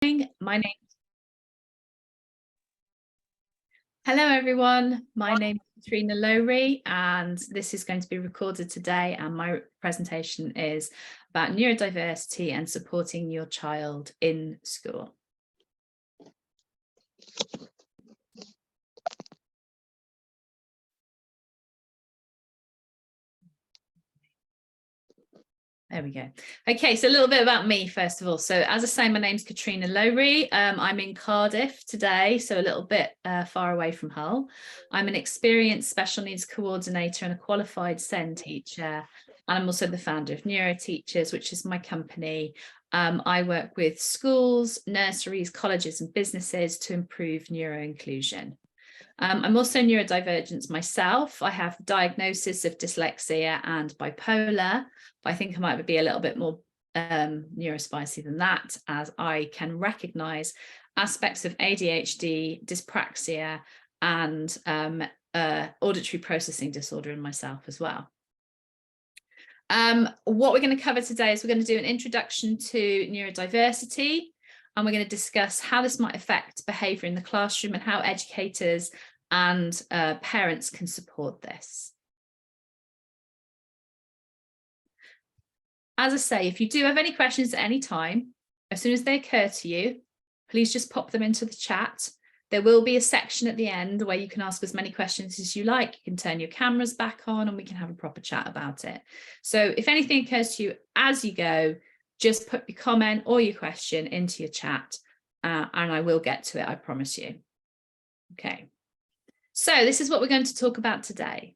Hello everyone, my name is Catrina Lowri and this is going to be recorded today, and my presentation is about neurodiversity and supporting your child in school. There we go. Okay, so a little bit about me first of all. So as I say, my name's Catrina Lowri. I'm in Cardiff today, so a little bit far away from Hull. I'm an experienced special needs coordinator and a qualified SEN teacher. And I'm also the founder of Neuroteachers, which is my company. I work with schools, nurseries, colleges and businesses to improve neuro-inclusion. I'm also neurodivergent myself. I have a diagnosis of dyslexia and bipolar, but I think I might be a little bit more neurospicy than that, as I can recognize aspects of ADHD, dyspraxia, and auditory processing disorder in myself as well. What we're going to cover today is we're going to do an introduction to neurodiversity, and we're going to discuss how this might affect behaviour in the classroom and how educators and parents can support this. As I say, if you do have any questions at any time, as soon as they occur to you, please just pop them into the chat. There will be a section at the end where you can ask as many questions as you like. You can turn your cameras back on and we can have a proper chat about it. So if anything occurs to you as you go, just put your comment or your question into your chat and I will get to it, I promise you. Okay, so this is what we're going to talk about today.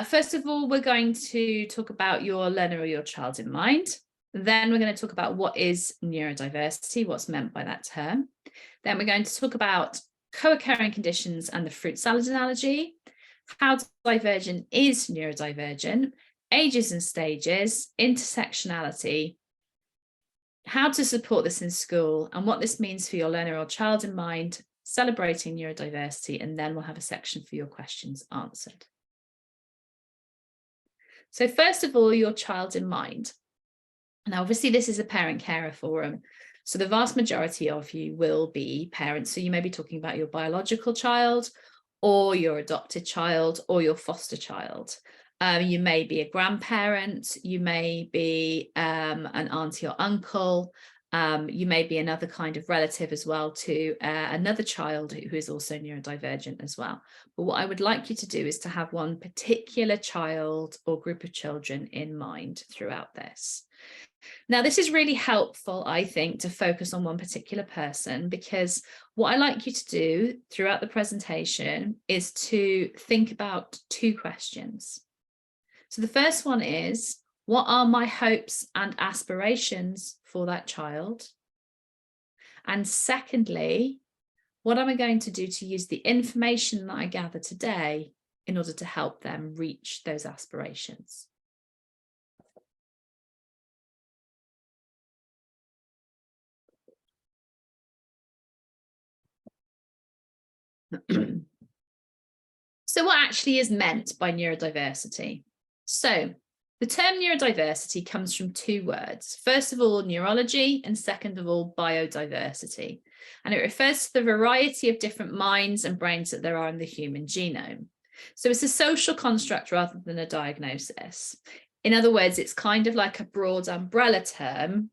First of all, we're going to talk about your learner or your child in mind. Then we're going to talk about what is neurodiversity, what's meant by that term. Then we're going to talk about co-occurring conditions and the fruit salad analogy, how divergent is neurodivergent, ages and stages, intersectionality, how to support this in school, and what this means for your learner or child in mind, celebrating neurodiversity, and then we'll have a section for your questions answered. So first of all, your child in mind. Now, obviously, this is a parent-carer forum, so the vast majority of you will be parents. So you may be talking about your biological child or your adopted child or your foster child. You may be a grandparent, you may be an auntie or uncle, you may be another kind of relative as well to another child who is also neurodivergent as well. But what I would like you to do is to have one particular child or group of children in mind throughout this. Now, this is really helpful, I think, to focus on one particular person, because what I like you to do throughout the presentation is to think about two questions. So the first one is, what are my hopes and aspirations for that child? And secondly, what am I going to do to use the information that I gather today in order to help them reach those aspirations? So what actually is meant by neurodiversity? So the term neurodiversity comes from two words. First of all, neurology, and second of all, biodiversity. And it refers to the variety of different minds and brains that there are in the human genome. So it's a social construct rather than a diagnosis. In other words, it's kind of like a broad umbrella term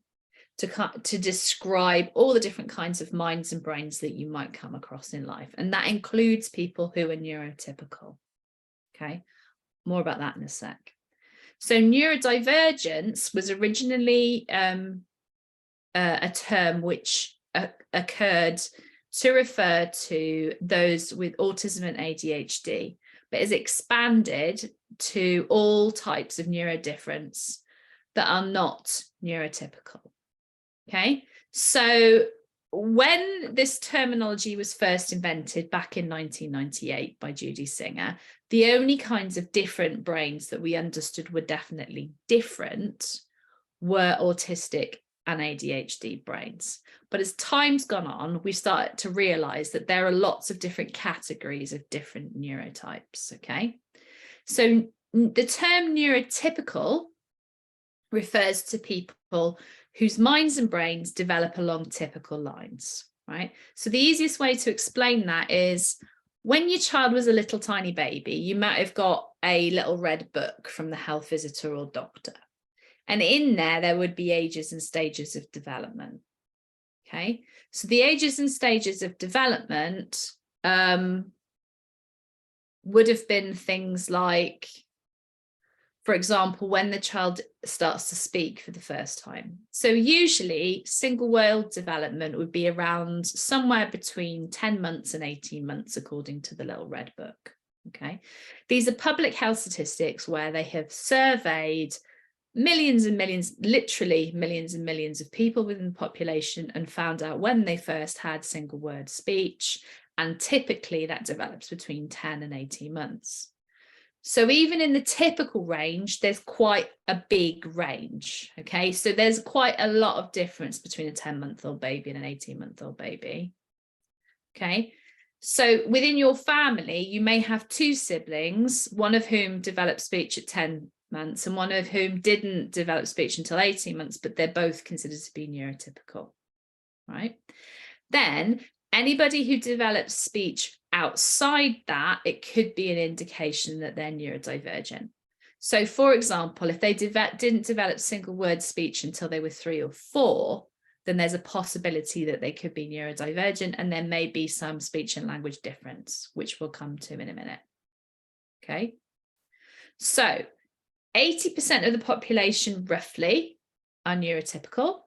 to describe all the different kinds of minds and brains that you might come across in life. And that includes people who are neurotypical. Okay, more about that in a sec. So neurodivergence was originally a term which occurred to refer to those with autism and ADHD, but is expanded to all types of neurodifference that are not neurotypical. Okay, so when this terminology was first invented back in 1998 by Judy Singer, the only kinds of different brains that we understood were definitely different were autistic and ADHD brains. But as time's gone on, we started to realize that there are lots of different categories of different neurotypes. Okay, so the term neurotypical refers to people whose minds and brains develop along typical lines, right? So the easiest way to explain that is when your child was a little tiny baby, you might have got a little red book from the health visitor or doctor. And in there would be ages and stages of development. Okay, so the ages and stages of development would have been things like, for example, when the child starts to speak for the first time. So usually single word development would be around somewhere between 10 months and 18 months, according to the little red book. Okay, these are public health statistics where they have surveyed millions and millions, literally millions and millions of people within the population and found out when they first had single word speech. And typically that develops between 10 and 18 months. So even in the typical range, there's quite a big range. Okay, so there's quite a lot of difference between a 10-month-old baby and an 18-month-old baby. Okay, so within your family, you may have two siblings, one of whom developed speech at 10 months and one of whom didn't develop speech until 18 months, but they're both considered to be neurotypical, right? Then anybody who develops speech outside that, it could be an indication that they're neurodivergent. So for example, if they didn't develop single word speech until they were 3 or 4, then there's a possibility that they could be neurodivergent, and there may be some speech and language difference, which we'll come to in a minute. Okay, so 80% of the population roughly are neurotypical,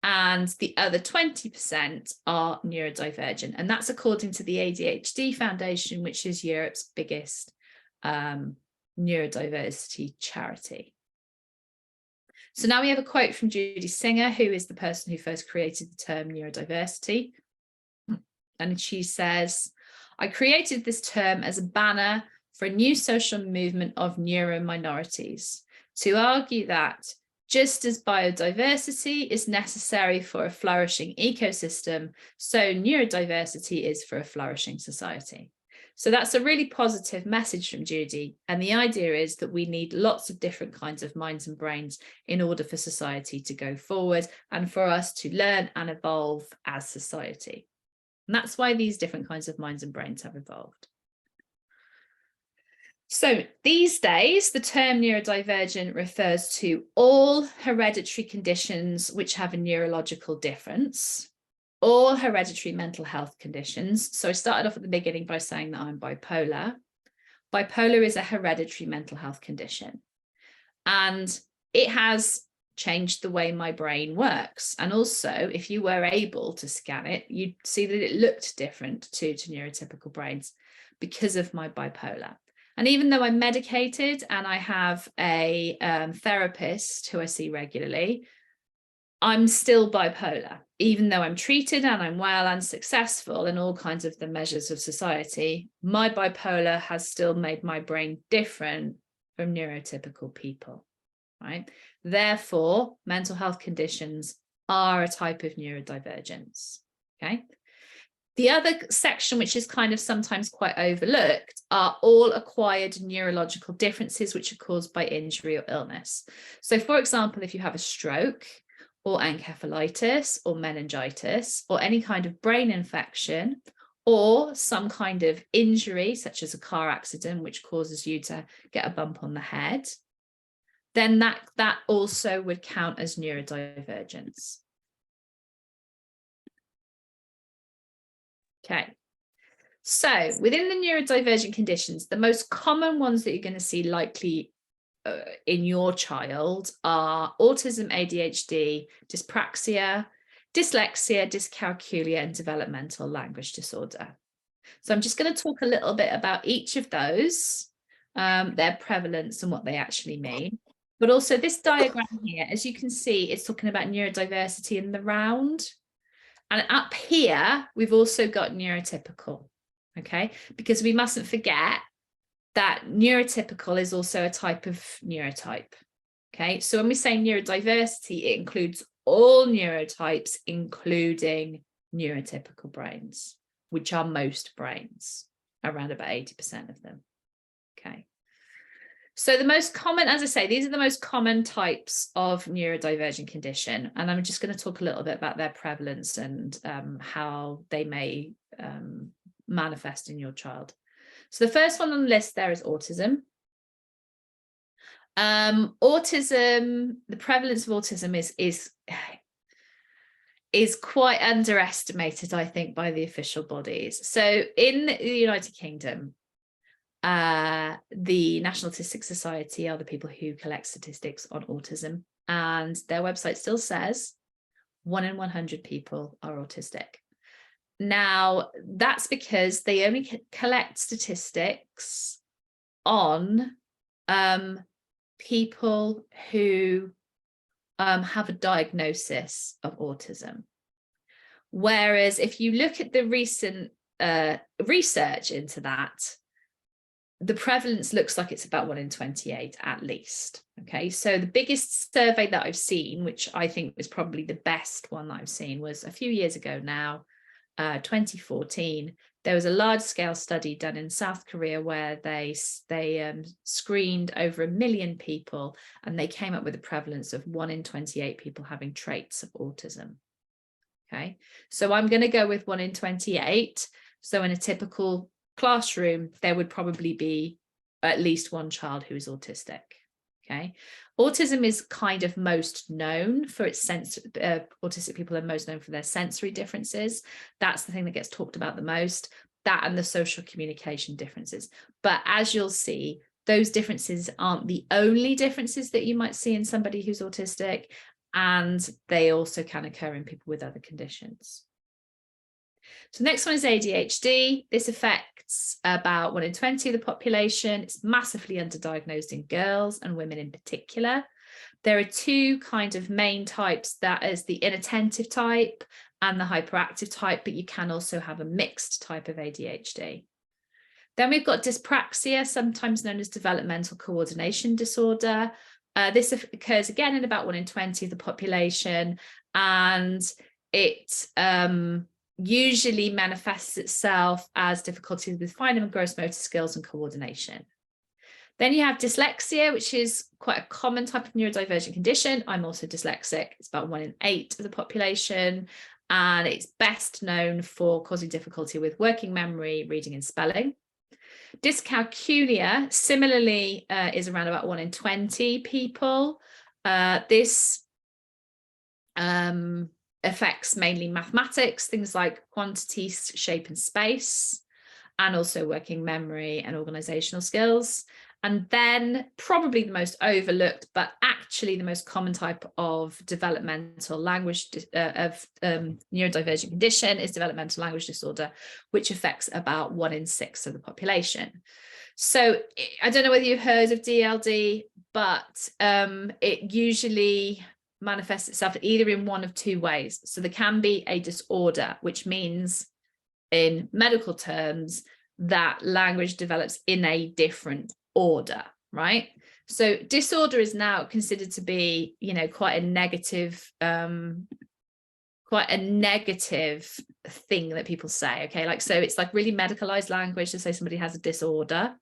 and the other 20% are neurodivergent. And that's according to the ADHD Foundation, which is Europe's biggest neurodiversity charity. So now we have a quote from Judy Singer, who is the person who first created the term neurodiversity. And she says, "I created this term as a banner for a new social movement of neurominorities, to argue that just as biodiversity is necessary for a flourishing ecosystem, so neurodiversity is for a flourishing society." So that's a really positive message from Judy. And the idea is that we need lots of different kinds of minds and brains in order for society to go forward and for us to learn and evolve as society. And that's why these different kinds of minds and brains have evolved. So these days, the term neurodivergent refers to all hereditary conditions which have a neurological difference, all hereditary mental health conditions. So I started off at the beginning by saying that I'm bipolar. Bipolar is a hereditary mental health condition, and it has changed the way my brain works. And also, if you were able to scan it, you'd see that it looked different to neurotypical brains because of my bipolar. And even though I'm medicated and I have a therapist who I see regularly, I'm still bipolar, even though I'm treated and I'm well and successful in all kinds of the measures of society. My bipolar has still made my brain different from neurotypical people, right? Therefore, mental health conditions are a type of neurodivergence, okay? The other section, which is kind of sometimes quite overlooked, are all acquired neurological differences which are caused by injury or illness. So for example, if you have a stroke or encephalitis or meningitis or any kind of brain infection or some kind of injury, such as a car accident, which causes you to get a bump on the head, then that also would count as neurodivergence. Okay, so within the neurodivergent conditions, the most common ones that you're going to see likely in your child are autism, ADHD, dyspraxia, dyslexia, dyscalculia, and developmental language disorder. So I'm just going to talk a little bit about each of those, their prevalence and what they actually mean. But also this diagram here, as you can see, it's talking about neurodiversity in the round. And up here, we've also got neurotypical, okay? Because we mustn't forget that neurotypical is also a type of neurotype, okay? So when we say neurodiversity, it includes all neurotypes, including neurotypical brains, which are most brains, around about 80% of them, okay? So the most common, as I say, these are the most common types of neurodivergent condition. And I'm just going to talk a little bit about their prevalence and how they may manifest in your child. So the first one on the list there is autism. Autism, the prevalence of autism is quite underestimated, I think, by the official bodies. So in the United Kingdom, the National Autistic Society are the people who collect statistics on autism, and their website still says 1 in 100 people are autistic. Now, that's because they only collect statistics on people who have a diagnosis of autism. Whereas if you look at the recent research into that, the prevalence looks like it's about 1 in 28 at least. Okay, so the biggest survey that I've seen, which I think was probably the best one that I've seen, was a few years ago now, 2014. There was a large-scale study done in South Korea where they screened over 1 million people, and they came up with a prevalence of 1 in 28 people having traits of autism. Okay, so I'm going to go with 1 in 28. So in a typical classroom, there would probably be at least one child who is autistic. Okay, autism is kind of most known for its autistic people are most known for their sensory differences. That's the thing that gets talked about the most, that and the social communication differences. But as you'll see, those differences aren't the only differences that you might see in somebody who's autistic, and they also can occur in people with other conditions. So next one is ADHD. This affects about 1 in 20 of the population. It's massively underdiagnosed in girls and women in particular. There are two kind of main types, that is the inattentive type and the hyperactive type, but you can also have a mixed type of ADHD. Then we've got dyspraxia, sometimes known as developmental coordination disorder. This occurs again in about 1 in 20 of the population, and it usually manifests itself as difficulties with fine and gross motor skills and coordination. Then you have dyslexia, which is quite a common type of neurodivergent condition. I'm also dyslexic. It's about 1 in 8 of the population, and it's best known for causing difficulty with working memory, reading and spelling. Dyscalculia, similarly, is around about 1 in 20 people. This affects mainly mathematics, things like quantity, shape and space, and also working memory and organizational skills. And then probably the most overlooked, but actually the most common type of developmental language neurodivergent condition is developmental language disorder, which affects about 1 in 6 of the population. So I don't know whether you've heard of DLD, but it usually manifests itself either in one of two ways. So there can be a disorder, which means in medical terms that language develops in a different order, right? So disorder is now considered to be, you know, quite a negative thing that people say. Okay, like, so it's like really medicalized language to say somebody has a disorder,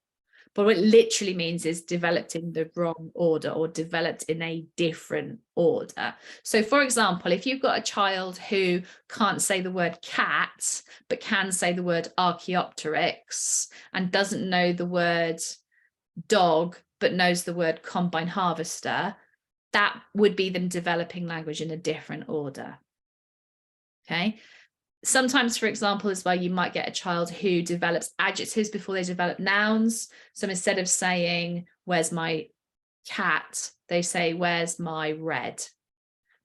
but what it literally means is developed in the wrong order or developed in a different order. So for example, if you've got a child who can't say the word cat, but can say the word Archaeopteryx, and doesn't know the word dog, but knows the word combine harvester, that would be them developing language in a different order. Okay. Sometimes, for example, as well, you might get a child who develops adjectives before they develop nouns. So instead of saying, where's my cat, they say, where's my red?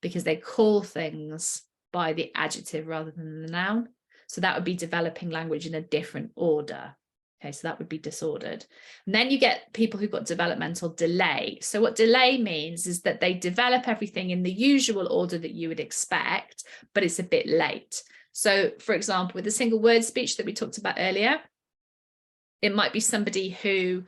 Because they call things by the adjective rather than the noun. So that would be developing language in a different order. Okay, so that would be disordered. And then you get people who've got developmental delay. So what delay means is that they develop everything in the usual order that you would expect, but it's a bit late. So, for example, with the single word speech that we talked about earlier, it might be somebody who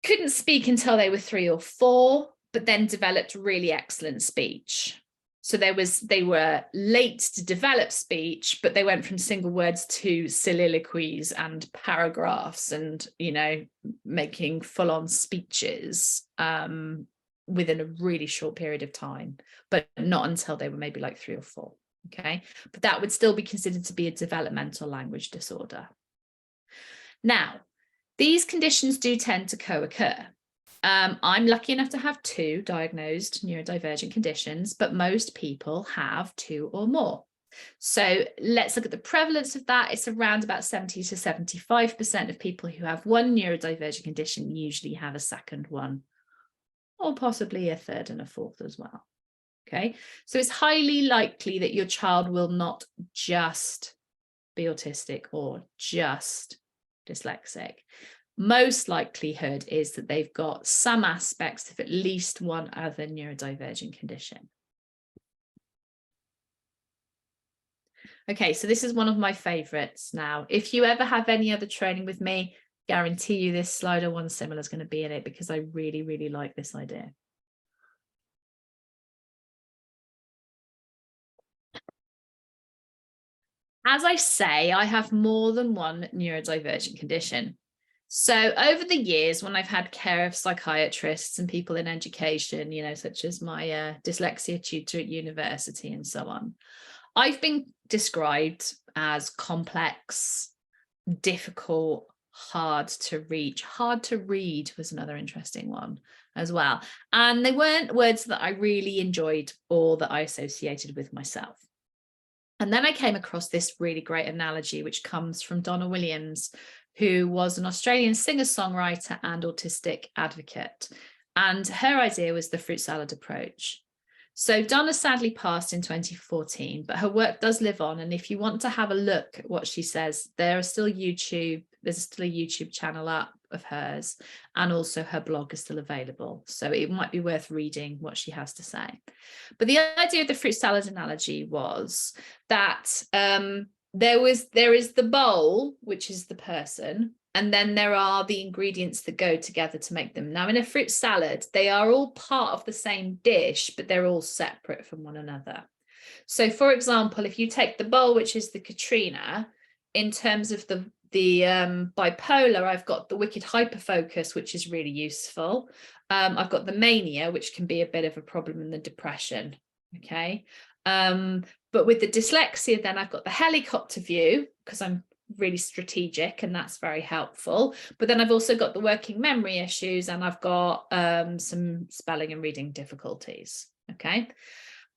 couldn't speak until they were 3 or 4, but then developed really excellent speech. So they were late to develop speech, but they went from single words to soliloquies and paragraphs and, you know, making full-on speeches within a really short period of time, but not until they were maybe like 3 or 4. Okay, but that would still be considered to be a developmental language disorder. Now, these conditions do tend to co-occur. I'm lucky enough to have 2 diagnosed neurodivergent conditions, but most people have 2 or more. So let's look at the prevalence of that. It's around about 70 to 75% of people who have 1 neurodivergent condition usually have a second one, or possibly a third and a fourth as well. Okay, so it's highly likely that your child will not just be autistic or just dyslexic. Most likelihood is that they've got some aspects of at least one other neurodivergent condition. Okay, so this is one of my favorites now. If you ever have any other training with me, guarantee you this slide or one similar is going to be in it, because I really, really like this idea. As I say, I have more than 1 neurodivergent condition. So over the years, when I've had care of psychiatrists and people in education, you know, such as my dyslexia tutor at university and so on, I've been described as complex, difficult, hard to reach. Hard to read was another interesting one as well. And they weren't words that I really enjoyed or that I associated with myself. And then I came across this really great analogy, which comes from Donna Williams, who was an Australian singer-songwriter and autistic advocate. And her idea was the fruit salad approach. So Donna sadly passed in 2014, but her work does live on. And if you want to have a look at what she says, there's still a YouTube channel up of hers, and also her blog is still available. So it might be worth reading what she has to say. But the idea of the fruit salad analogy was that there is the bowl, which is the person, and then there are the ingredients that go together to make them. Now, in a fruit salad, they are all part of the same dish, but they're all separate from one another. So, for example, if you take the bowl, which is the Catrina, in terms of the bipolar, I've got the wicked hyperfocus, which is really useful. I've got the mania, which can be a bit of a problem in the depression. Okay. But with the dyslexia, then I've got the helicopter view, because I'm really strategic, and that's very helpful. But then I've also got the working memory issues, and I've got some spelling and reading difficulties. Okay.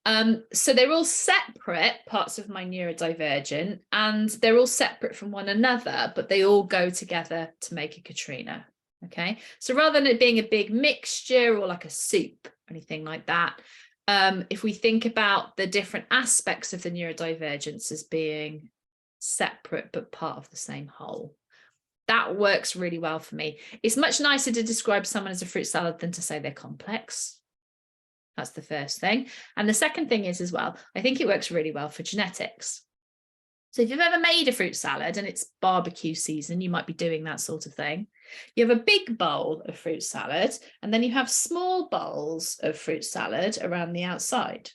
So they're all separate parts of my neurodivergent, and they're all separate from one another, but they all go together to make a Catrina. Okay. So rather than it being a big mixture or like a soup or anything like that, if we think about the different aspects of the neurodivergence as being separate but part of the same whole, that works really well for me. It's much nicer to describe someone as a fruit salad than to say they're complex. That's the first thing. And the second thing is, as well, I think it works really well for genetics. So if you've ever made a fruit salad and it's barbecue season, you might be doing that sort of thing. You have a big bowl of fruit salad, and then you have small bowls of fruit salad around the outside.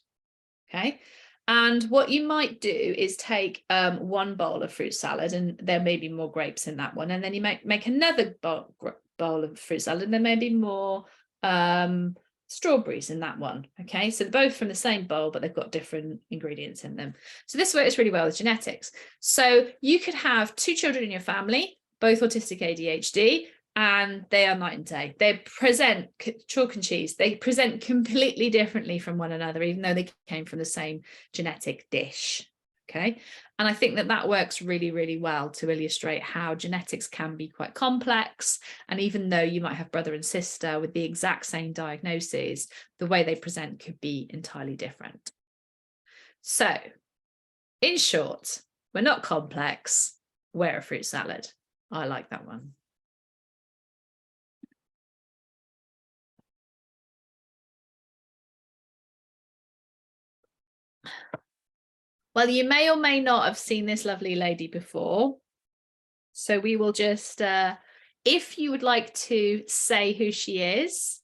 Okay. And what you might do is take one bowl of fruit salad, and there may be more grapes in that one. And then you make another bowl of fruit salad, and there may be more strawberries in that one. Okay, so they're both from the same bowl, but they've got different ingredients in them. So this works really well with genetics. So you could have 2 children in your family, both autistic ADHD, and they are night and day. They present chalk and cheese. They present completely differently from one another, even though they came from the same genetic dish. Okay. And I think that that works really, really well to illustrate how genetics can be quite complex. And even though you might have brother and sister with the exact same diagnoses, the way they present could be entirely different. So in short, we're not complex, we're a fruit salad. I like that one. Well, you may or may not have seen this lovely lady before. So we will just, if you would like to say who she is,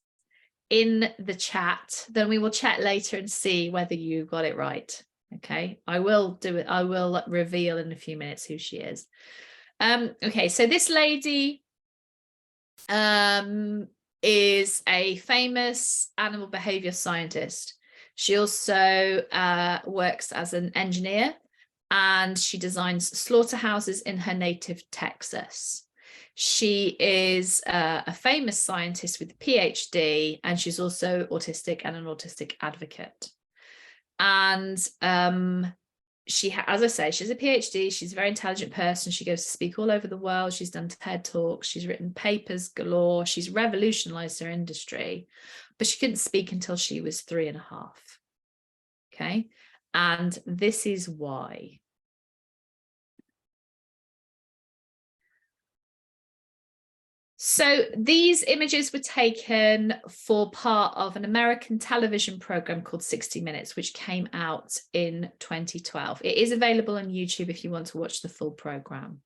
in the chat, then we will chat later and see whether you got it right. Okay, I will do it. I will reveal in a few minutes who she is. Okay, so this lady is a famous animal behavior scientist. She also works as an engineer, and she designs slaughterhouses in her native Texas. She is a famous scientist with a PhD, and she's also autistic and an autistic advocate. And as I say, she's a PhD. She's a very intelligent person. She goes to speak all over the world. She's done TED Talks. She's written papers galore. She's revolutionized her industry, but she couldn't speak until she was 3.5. Okay. And this is why. So these images were taken for part of an American television program called 60 Minutes, which came out in 2012. It is available on YouTube if you want to watch the full program.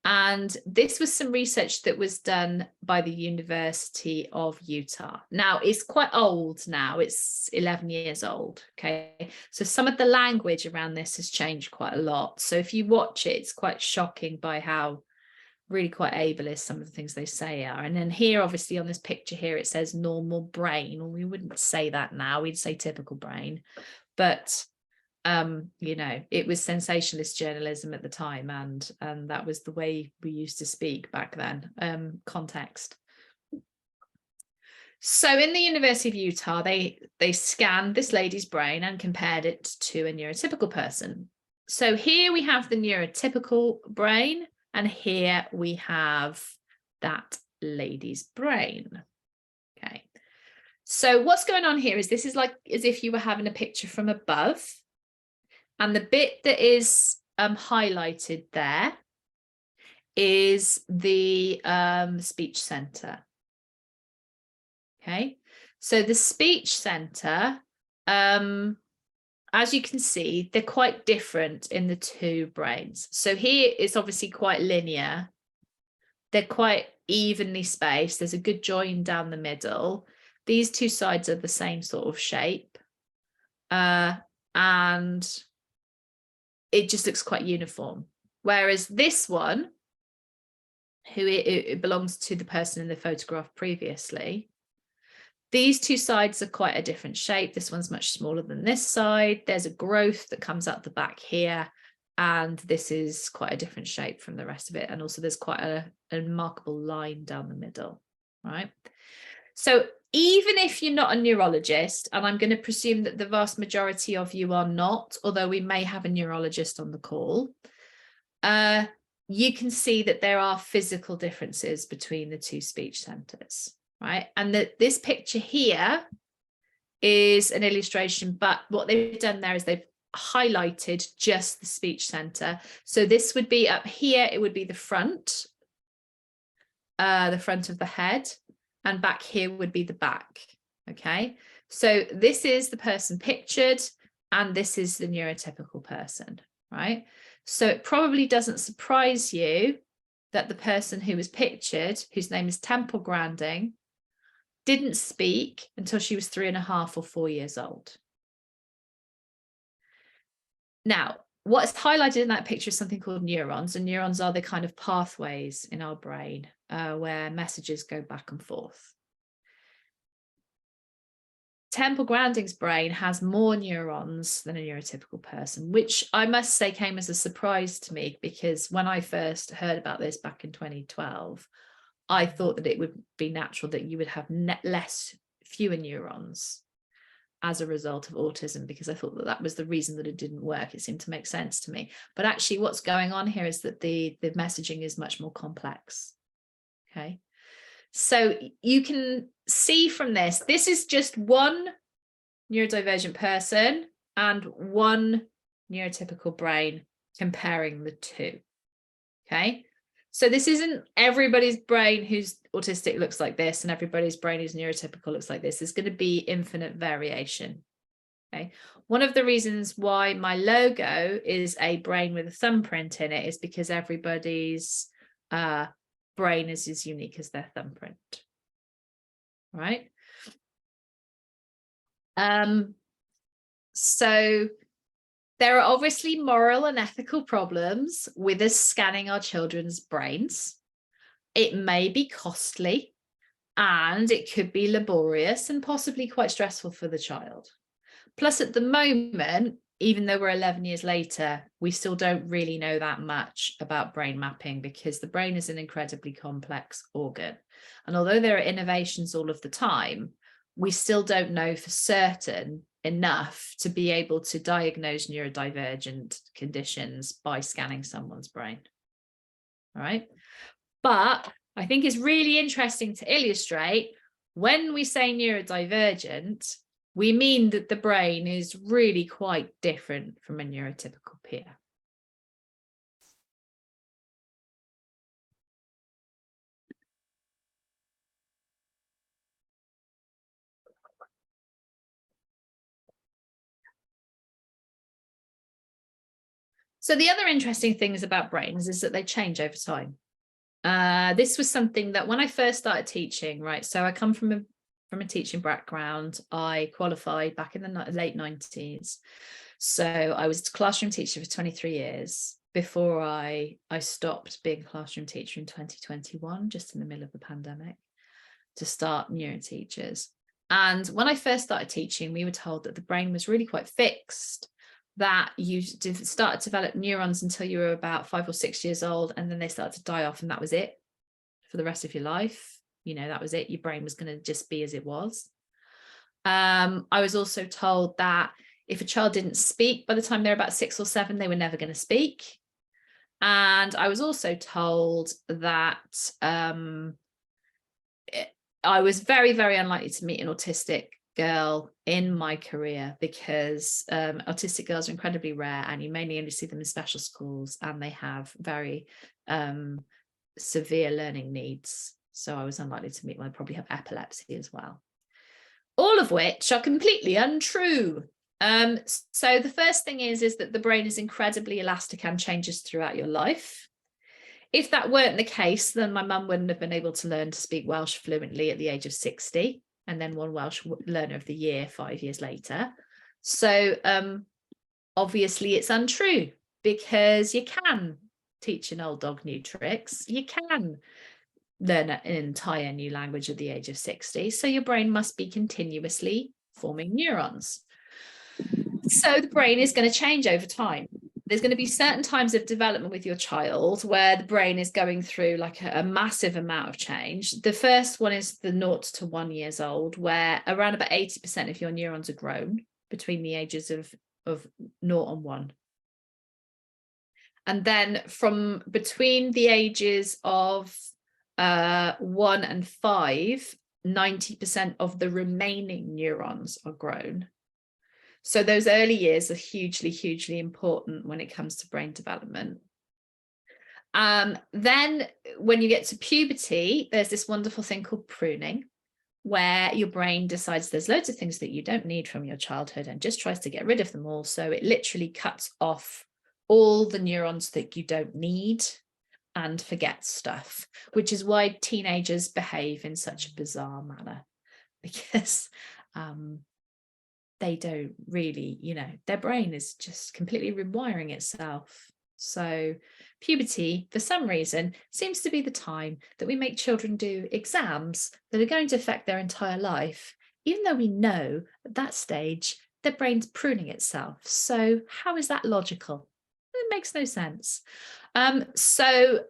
And this was some research that was done by the University of Utah. Now, it's quite old now. It's 11 years old, okay? So some of the language around this has changed quite a lot. So if you watch it, it's quite shocking by how really quite ableist some of the things they say are. And then here, obviously on this picture here, it says normal brain. Well, we wouldn't say that now, we'd say typical brain. But you know, it was sensationalist journalism at the time, and that was the way we used to speak back then. Context. So in the University of Utah, they scanned this lady's brain and compared it to a neurotypical person. So here we have the neurotypical brain, and here we have that lady's brain. Okay. So what's going on here is this is like as if you were having a picture from above. And the bit that is highlighted there is the speech center. Okay. So the speech center, as you can see, they're quite different in the two brains. So here it's obviously quite linear. They're quite evenly spaced. There's a good join down the middle. These two sides are the same sort of shape. And it just looks quite uniform. Whereas this one, who it belongs to the person in the photograph previously, these two sides are quite a different shape. This one's much smaller than this side. There's a growth that comes up the back here. And this is quite a different shape from the rest of it. And also there's quite a remarkable line down the middle, right? So even if you're not a neurologist, and I'm going to presume that the vast majority of you are not, although we may have a neurologist on the call, you can see that there are physical differences between the two speech centers, right? And that this picture here is an illustration, but what they've done there is they've highlighted just the speech center. So this would be up here, it would be the front of the head, and back here would be the back. Okay, so this is the person pictured, and this is the neurotypical person, right? So it probably doesn't surprise you that the person who was pictured, whose name is Temple Grandin, didn't speak until she was 3.5 or 4 years old. Now, what's highlighted in that picture is something called neurons, and neurons are the kind of pathways in our brain where messages go back and forth. Temple Grandin's brain has more neurons than a neurotypical person, which I must say came as a surprise to me, because when I first heard about this back in 2012, I thought that it would be natural that you would have fewer neurons as a result of autism, because I thought that that was the reason that it didn't work. It seemed to make sense to me. But actually what's going on here is that the messaging is much more complex. Okay. So you can see from this is just one neurodivergent person and one neurotypical brain comparing the two. Okay. So this isn't everybody's brain who's autistic looks like this and everybody's brain who's neurotypical looks like this. There's going to be infinite variation. Okay. One of the reasons why my logo is a brain with a thumbprint in it is because everybody's brain is as unique as their thumbprint. Right. So there are obviously moral and ethical problems with us scanning our children's brains. It may be costly, and it could be laborious and possibly quite stressful for the child. Plus, at the moment, even though we're 11 years later, we still don't really know that much about brain mapping, because the brain is an incredibly complex organ. And although there are innovations all of the time, we still don't know for certain enough to be able to diagnose neurodivergent conditions by scanning someone's brain. All right. But I think it's really interesting to illustrate, when we say neurodivergent, we mean that the brain is really quite different from a neurotypical peer. So the other interesting things about brains is that they change over time. This was something that when I first started teaching, right? So I come from a teaching background. I qualified back in the late 90s. So I was a classroom teacher for 23 years before I stopped being a classroom teacher in 2021, just in the middle of the pandemic, to start Neuroteachers. And when I first started teaching, we were told that the brain was really quite fixed, that you start to develop neurons until you were about 5 or 6 years old, and then they start to die off, and that was it for the rest of your life. You know, that was it. Your brain was going to just be as it was. I was also told that if a child didn't speak by the time they're about 6 or 7, they were never going to speak. And I was also told that I was very, very unlikely to meet an autistic girl in my career, because autistic girls are incredibly rare, and you mainly only see them in special schools, and they have very severe learning needs. So I was unlikely to meet one. I probably have epilepsy as well. All of which are completely untrue. So the first thing is that the brain is incredibly elastic and changes throughout your life. If that weren't the case, then my mum wouldn't have been able to learn to speak Welsh fluently at the age of 60, and then won Welsh Learner of the Year 5 years later. So obviously it's untrue, because you can teach an old dog new tricks. You can learn an entire new language at the age of 60. So your brain must be continuously forming neurons. So the brain is going to change over time. There's going to be certain times of development with your child where the brain is going through like a massive amount of change. The first one is the 0 to 1 years old, where around about 80% of your neurons are grown between the ages of 0 and 1. And then from between the ages of 1 and 5, 90% of the remaining neurons are grown. So those early years are hugely, hugely important when it comes to brain development. Then when you get to puberty, there's this wonderful thing called pruning, where your brain decides there's loads of things that you don't need from your childhood and just tries to get rid of them all. So it literally cuts off all the neurons that you don't need and forgets stuff, which is why teenagers behave in such a bizarre manner, because they don't really, you know, their brain is just completely rewiring itself. So puberty, for some reason, seems to be the time that we make children do exams that are going to affect their entire life, even though we know at that stage their brain's pruning itself. So how is that logical? It makes no sense. So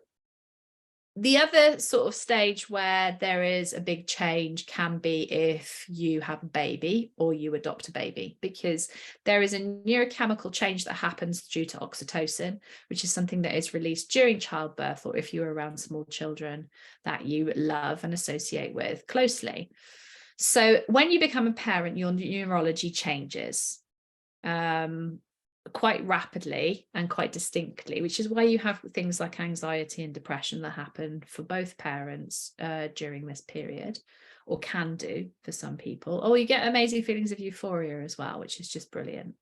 the other sort of stage where there is a big change can be if you have a baby or you adopt a baby, because there is a neurochemical change that happens due to oxytocin, which is something that is released during childbirth, or if you're around small children that you love and associate with closely. So when you become a parent, your neurology changes quite rapidly and quite distinctly, which is why you have things like anxiety and depression that happen for both parents during this period, or can do for some people. Or you get amazing feelings of euphoria as well, which is just brilliant.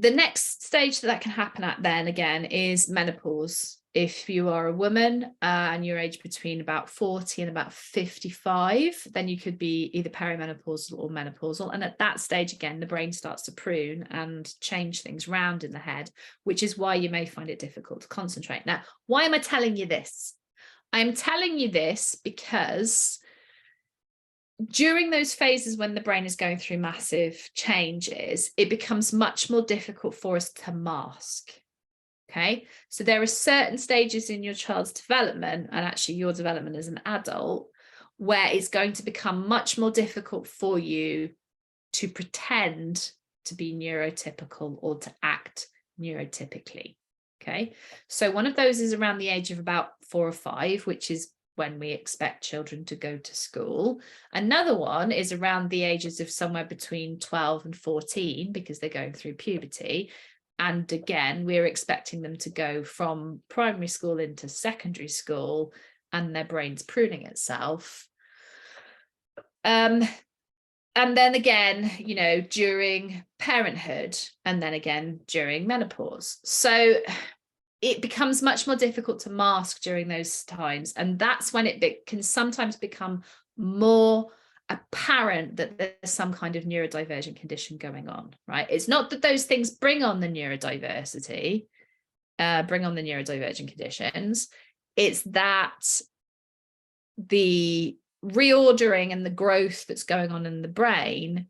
The next stage that can happen at then again is menopause. If you are a woman and you're aged between about 40 and about 55, then you could be either perimenopausal or menopausal. And at that stage, again, the brain starts to prune and change things around in the head, which is why you may find it difficult to concentrate. Now, why am I telling you this? I'm telling you this because during those phases when the brain is going through massive changes, it becomes much more difficult for us to mask. Okay, so there are certain stages in your child's development, and actually your development as an adult, where it's going to become much more difficult for you to pretend to be neurotypical or to act neurotypically. Okay, so one of those is around the age of about 4 or 5, which is when we expect children to go to school. Another one is around the ages of somewhere between 12 and 14, because they're going through puberty. And again, we're expecting them to go from primary school into secondary school, and their brain's pruning itself. And then again, you know, during parenthood, and then again during menopause. So it becomes much more difficult to mask during those times. And that's when it can sometimes become more apparent that there's some kind of neurodivergent condition going on, right? It's not that those things bring on the neurodiversity, bring on the neurodivergent conditions. It's that the reordering and the growth that's going on in the brain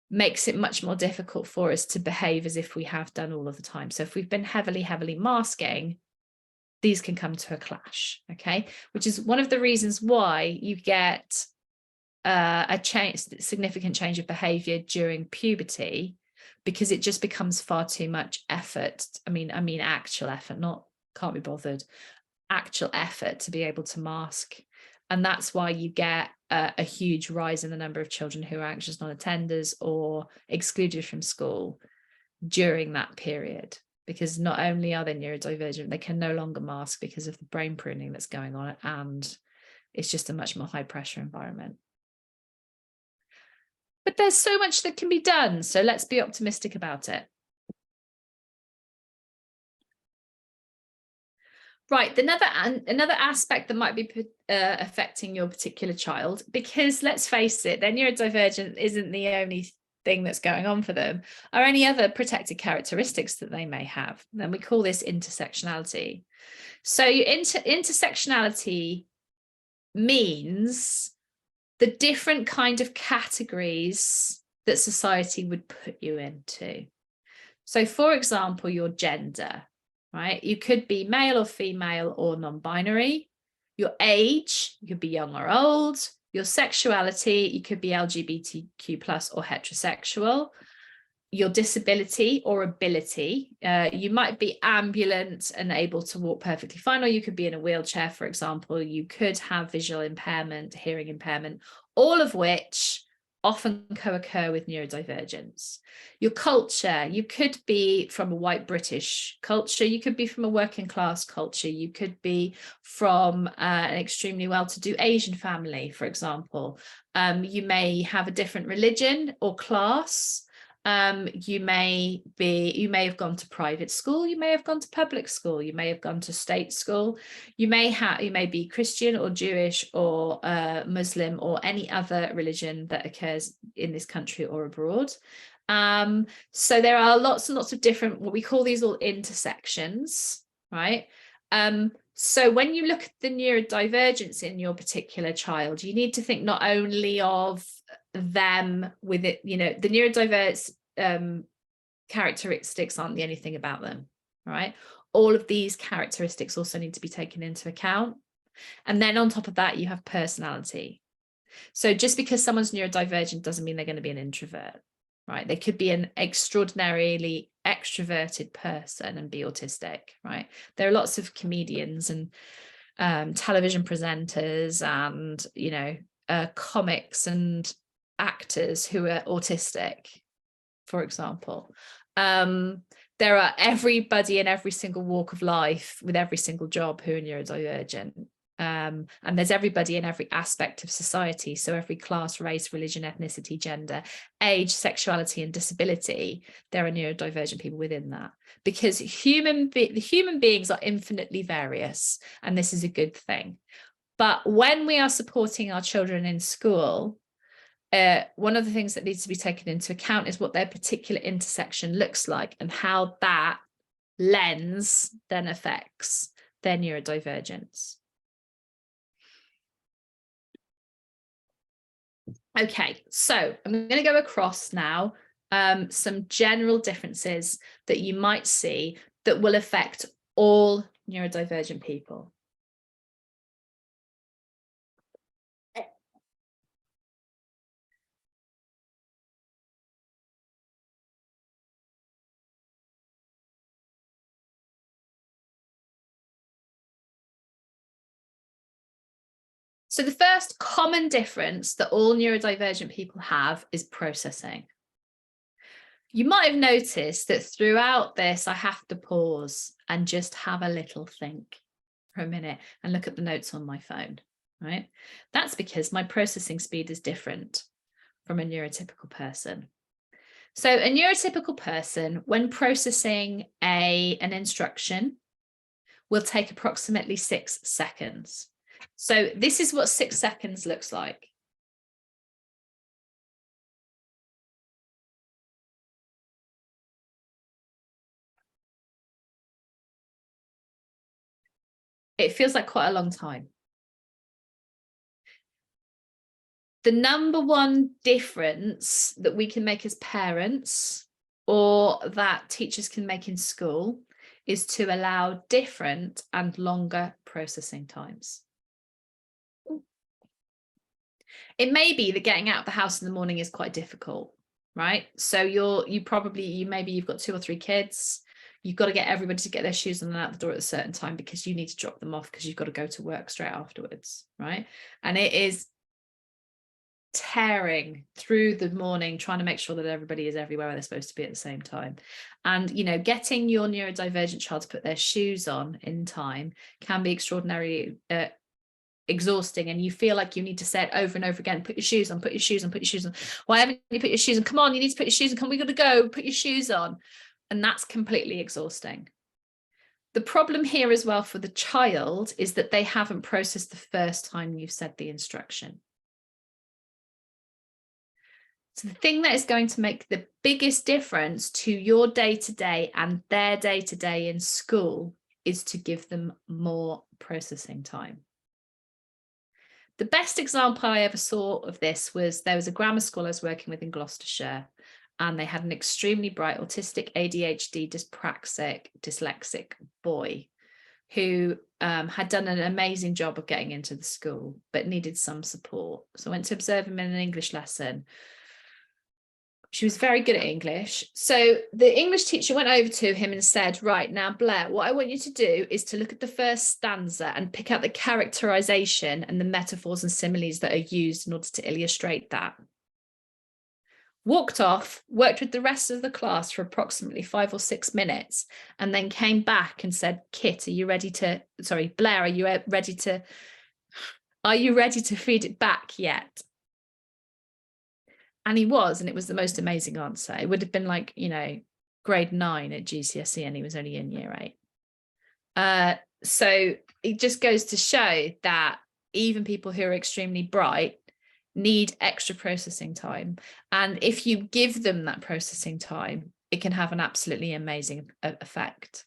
makes it much more difficult for us to behave as if we have done all of the time. So if we've been heavily masking, these can come to a clash, okay? Which is one of the reasons why you get a significant change of behavior during puberty, because it just becomes far too much effort. I mean actual effort, not can't be bothered, actual effort to be able to mask. And that's why you get a huge rise in the number of children who are anxious non-attenders or excluded from school during that period, because not only are they neurodivergent, they can no longer mask because of the brain pruning that's going on, and it's just a much more high pressure environment. But there's so much that can be done, so let's be optimistic about it. Right, another aspect that might be affecting your particular child, because let's face it, their neurodivergent isn't the only thing that's going on for them, are any other protected characteristics that they may have. And we call this intersectionality. So intersectionality means the different kind of categories that society would put you into. So for example, your gender, right? You could be male or female or non-binary. Your age, you could be young or old. Your sexuality, you could be LGBTQ+ or heterosexual. Your disability or ability, you might be ambulant and able to walk perfectly fine, or you could be in a wheelchair, for example. You could have visual impairment, hearing impairment, all of which often co-occur with neurodivergence. Your culture, you could be from a white British culture, you could be from a working class culture, you could be from an extremely well-to-do Asian family, for example. You may have a different religion or class. You may have gone to private school, you may have gone to public school, you may have gone to state school, you may be Christian or Jewish or Muslim or any other religion that occurs in this country or abroad. So there are lots and lots of different, what we call these all intersections, right? So when you look at the neurodivergence in your particular child, you need to think not only of them with it, you know, the neurodiverse characteristics aren't the only thing about them, right? All of these characteristics also need to be taken into account. And then on top of that, you have personality. So just because someone's neurodivergent doesn't mean they're going to be an introvert, right? They could be an extraordinarily extroverted person and be autistic, right? There are lots of comedians and television presenters and, you know, comics and actors who are autistic, for example. There are everybody in every single walk of life with every single job who are neurodivergent. And there's everybody in every aspect of society. So every class, race, religion, ethnicity, gender, age, sexuality, and disability, there are neurodivergent people within that, because the human beings are infinitely various, and this is a good thing. But when we are supporting our children in school, one of the things that needs to be taken into account is what their particular intersection looks like and how that lens then affects their neurodivergence. Okay, so I'm going to go across now some general differences that you might see that will affect all neurodivergent people. So the first common difference that all neurodivergent people have is processing. You might have noticed that throughout this, I have to pause and just have a little think for a minute and look at the notes on my phone, right? That's because my processing speed is different from a neurotypical person. So a neurotypical person, when processing an instruction, will take approximately 6 seconds. So this is what 6 seconds looks like. It feels like quite a long time. The number one difference that we can make as parents, or that teachers can make in school, is to allow different and longer processing times. It may be that getting out of the house in the morning is quite difficult, right? So maybe you've got 2 or 3 kids. You've got to get everybody to get their shoes on and out the door at a certain time because you need to drop them off because you've got to go to work straight afterwards, right? And it is tearing through the morning trying to make sure that everybody is everywhere where they're supposed to be at the same time. And getting your neurodivergent child to put their shoes on in time can be extraordinarily exhausting, and you feel like you need to say it over and over again. Put your shoes on, put your shoes on, put your shoes on. Why haven't you put your shoes on? Come on, you need to put your shoes on. Come, we got to go, put your shoes on. And that's completely exhausting. The problem here as well for the child is that they haven't processed the first time you've said the instruction. So the thing that is going to make the biggest difference to your day-to-day and their day-to-day in school is to give them more processing time. The best example I ever saw of this was there was a grammar school I was working with in Gloucestershire, and they had an extremely bright autistic, ADHD, dyslexic boy who had done an amazing job of getting into the school but needed some support. So I went to observe him in an English lesson. She was very good at English. So the English teacher went over to him and said, right, now, Blair, what I want you to do is to look at the first stanza and pick out the characterization and the metaphors and similes that are used in order to illustrate that. Walked off, worked with the rest of the class for approximately 5 or 6 minutes, and then came back and said, Blair, are you ready to feed it back yet? And he was, and it was the most amazing answer. It would have been like, grade 9 at GCSE, and he was only in year 8. So it just goes to show that even people who are extremely bright need extra processing time. And if you give them that processing time, it can have an absolutely amazing effect.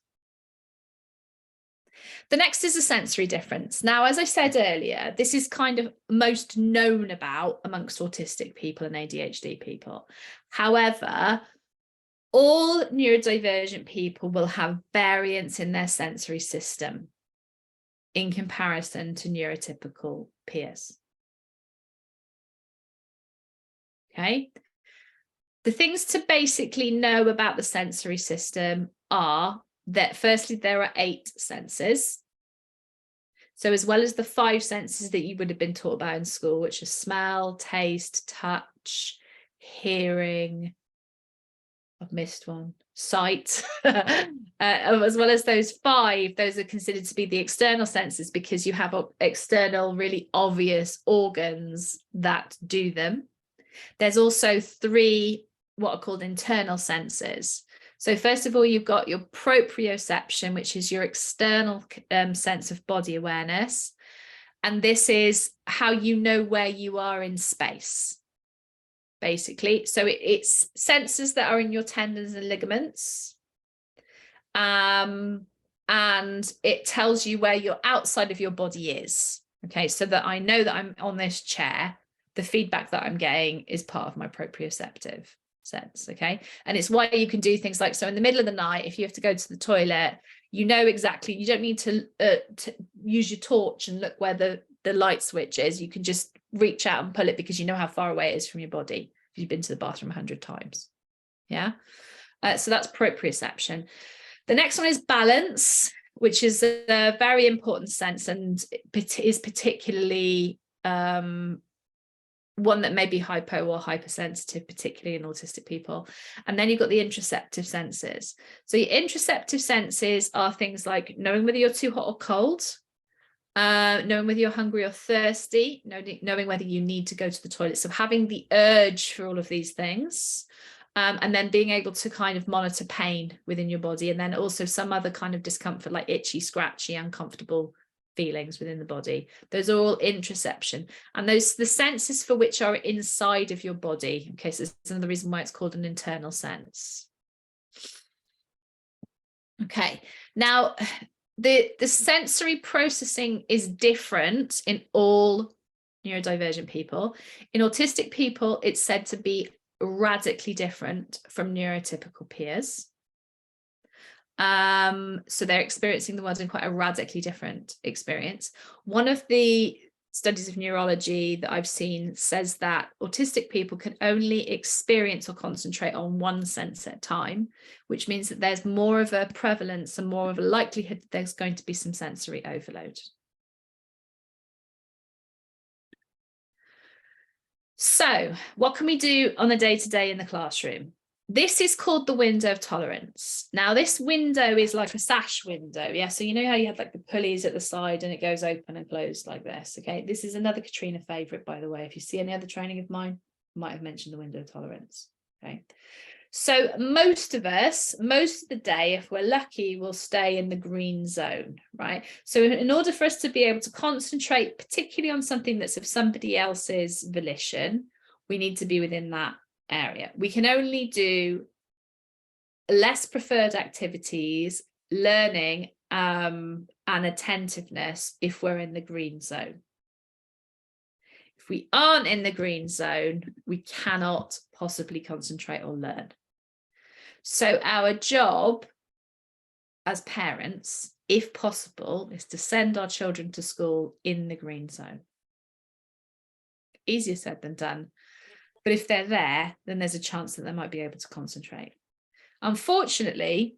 The next is a sensory difference. Now, as I said earlier, this is kind of most known about amongst autistic people and ADHD people. However, all neurodivergent people will have variance in their sensory system in comparison to neurotypical peers. Okay. The things to basically know about the sensory system are that firstly, there are 8 senses. So as well as the 5 senses that you would have been taught about in school, which are smell, taste, touch, hearing, I've missed one. Sight, as well as those 5, those are considered to be the external senses because you have external, really obvious organs that do them. There's also 3 what are called internal senses. So first of all, you've got your proprioception, which is your external sense of body awareness. And this is how you know where you are in space, basically. So it's sensors that are in your tendons and ligaments. And it tells you where your outside of your body is. Okay, so that I know that I'm on this chair, the feedback that I'm getting is part of my proprioceptive sense. Okay, and it's why you can do things like, so in the middle of the night, if you have to go to the toilet, you know exactly, you don't need to use your torch and look where the light switch is. You can just reach out and pull it because you know how far away it is from your body if you've been to the bathroom 100 times. Yeah, so that's proprioception. The next one is balance, which is a very important sense and is particularly one that may be hypo or hypersensitive, particularly in autistic people. And then you've got the interoceptive senses. So your interoceptive senses are things like knowing whether you're too hot or cold, knowing whether you're hungry or thirsty, knowing whether you need to go to the toilet. So having the urge for all of these things. And then being able to kind of monitor pain within your body, and then also some other kind of discomfort like itchy, scratchy, uncomfortable feelings within the body. Those are all interoception, and those the senses for which are inside of your body. Okay, so that's another reason why it's called an internal sense. Okay, now the sensory processing is different in all neurodivergent people. In autistic people, it's said to be radically different from neurotypical peers. So they're experiencing the world in quite a radically different experience. One of the studies of neurology that I've seen says that autistic people can only experience or concentrate on one sense at a time, which means that there's more of a prevalence and more of a likelihood that there's going to be some sensory overload. So what can we do on a day-to-day in the classroom? This is called the window of tolerance. Now, this window is like a sash window. Yeah, so you know how you have like the pulleys at the side and it goes open and closed like this. Okay, this is another Catrina favorite, by the way. If you see any other training of mine, I might have mentioned the window of tolerance. Okay, so most of us, most of the day, if we're lucky, will stay in the green zone, right? So in order for us to be able to concentrate, particularly on something that's of somebody else's volition, we need to be within that area. We can only do less preferred activities, learning, and attentiveness if we're in the green zone. If we aren't in the green zone, we cannot possibly concentrate or learn. So our job as parents, if possible, is to send our children to school in the green zone. Easier said than done. But if they're there, then there's a chance that they might be able to concentrate. Unfortunately,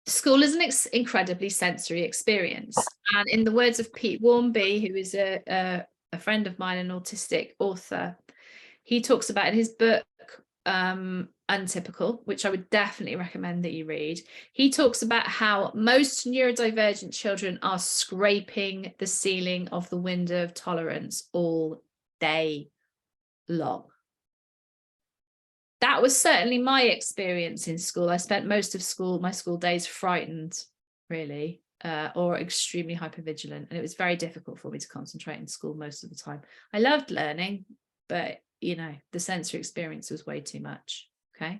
school is an incredibly sensory experience. And in the words of Pete Warmby, who is a friend of mine, an autistic author, he talks about in his book, Untypical, which I would definitely recommend that you read. He talks about how most neurodivergent children are scraping the ceiling of the window of tolerance all day long. That was certainly my experience in school. I spent most of my school days frightened, really, or extremely hypervigilant, and it was very difficult for me to concentrate in school most of the time. I loved learning, but you know, the sensory experience was way too much. Okay.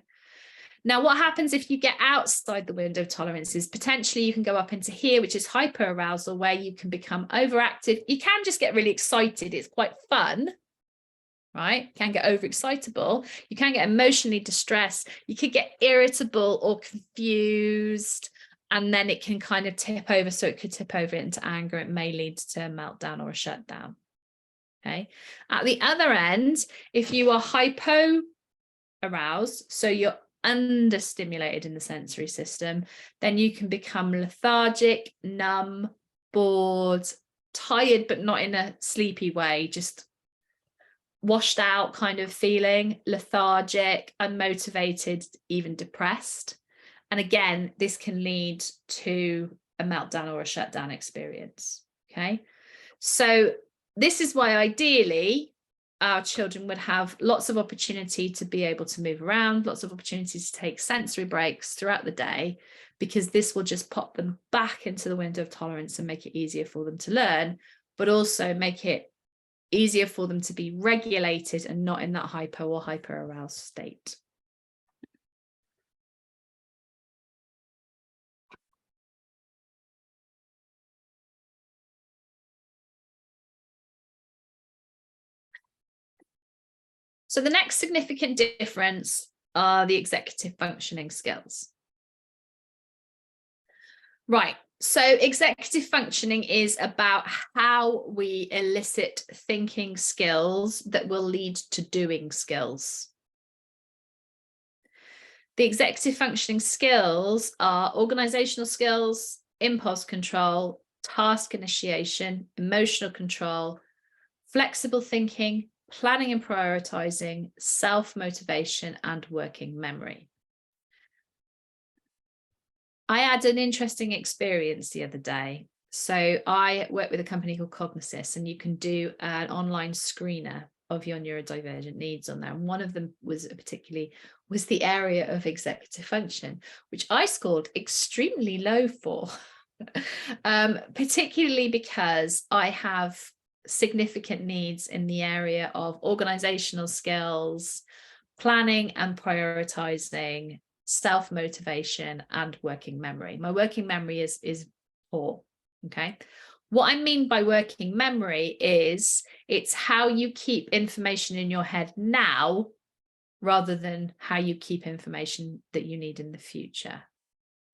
Now, what happens if you get outside the window of tolerance is potentially you can go up into here, which is hyperarousal, where you can become overactive. You can just get really excited. It's quite fun, right? You can get overexcitable. You can get emotionally distressed. You could get irritable or confused, and then it can kind of tip over. So it could tip over into anger. It may lead to a meltdown or a shutdown. Okay. At the other end, if you are hypo aroused, so you're understimulated in the sensory system, then you can become lethargic, numb, bored, tired, but not in a sleepy way, just washed out kind of feeling, lethargic, unmotivated, even depressed. And again, this can lead to a meltdown or a shutdown experience. Okay, so this is why ideally our children would have lots of opportunity to be able to move around, lots of opportunities to take sensory breaks throughout the day, because this will just pop them back into the window of tolerance and make it easier for them to learn, but also make it easier for them to be regulated and not in that hypo or hyper aroused state. So the next significant difference are the executive functioning skills. Right, so executive functioning is about how we elicit thinking skills that will lead to doing skills. The executive functioning skills are organizational skills, impulse control, task initiation, emotional control, flexible thinking, planning and prioritizing, self-motivation, and working memory. I had an interesting experience the other day. So I work with a company called Cognisys, and you can do an online screener of your neurodivergent needs on there. And one of them was the area of executive function, which I scored extremely low for, particularly because I have significant needs in the area of organizational skills, planning and prioritizing, self-motivation, and working memory. My working memory is poor. Okay, what I mean by working memory is it's how you keep information in your head now rather than how you keep information that you need in the future.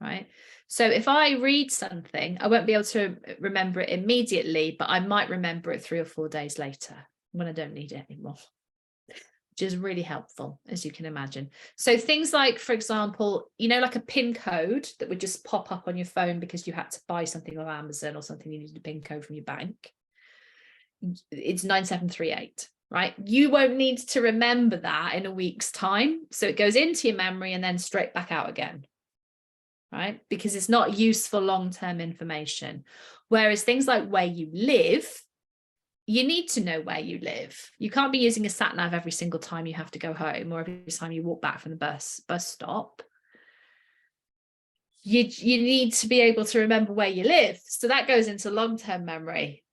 Right, so if I read something, I won't be able to remember it immediately, but I might remember it 3 or 4 days later when I don't need it anymore, which is really helpful, as you can imagine. So things like, for example, you know, like a PIN code that would just pop up on your phone because you had to buy something on Amazon or something, you needed a PIN code from your bank. It's 9738, right? You won't need to remember that in a week's time. So it goes into your memory and then straight back out again, right? Because it's not useful long-term information. Whereas things like where you live, you need to know where you live. You can't be using a sat nav every single time you have to go home or every time you walk back from the bus stop. You need to be able to remember where you live. So that goes into long-term memory,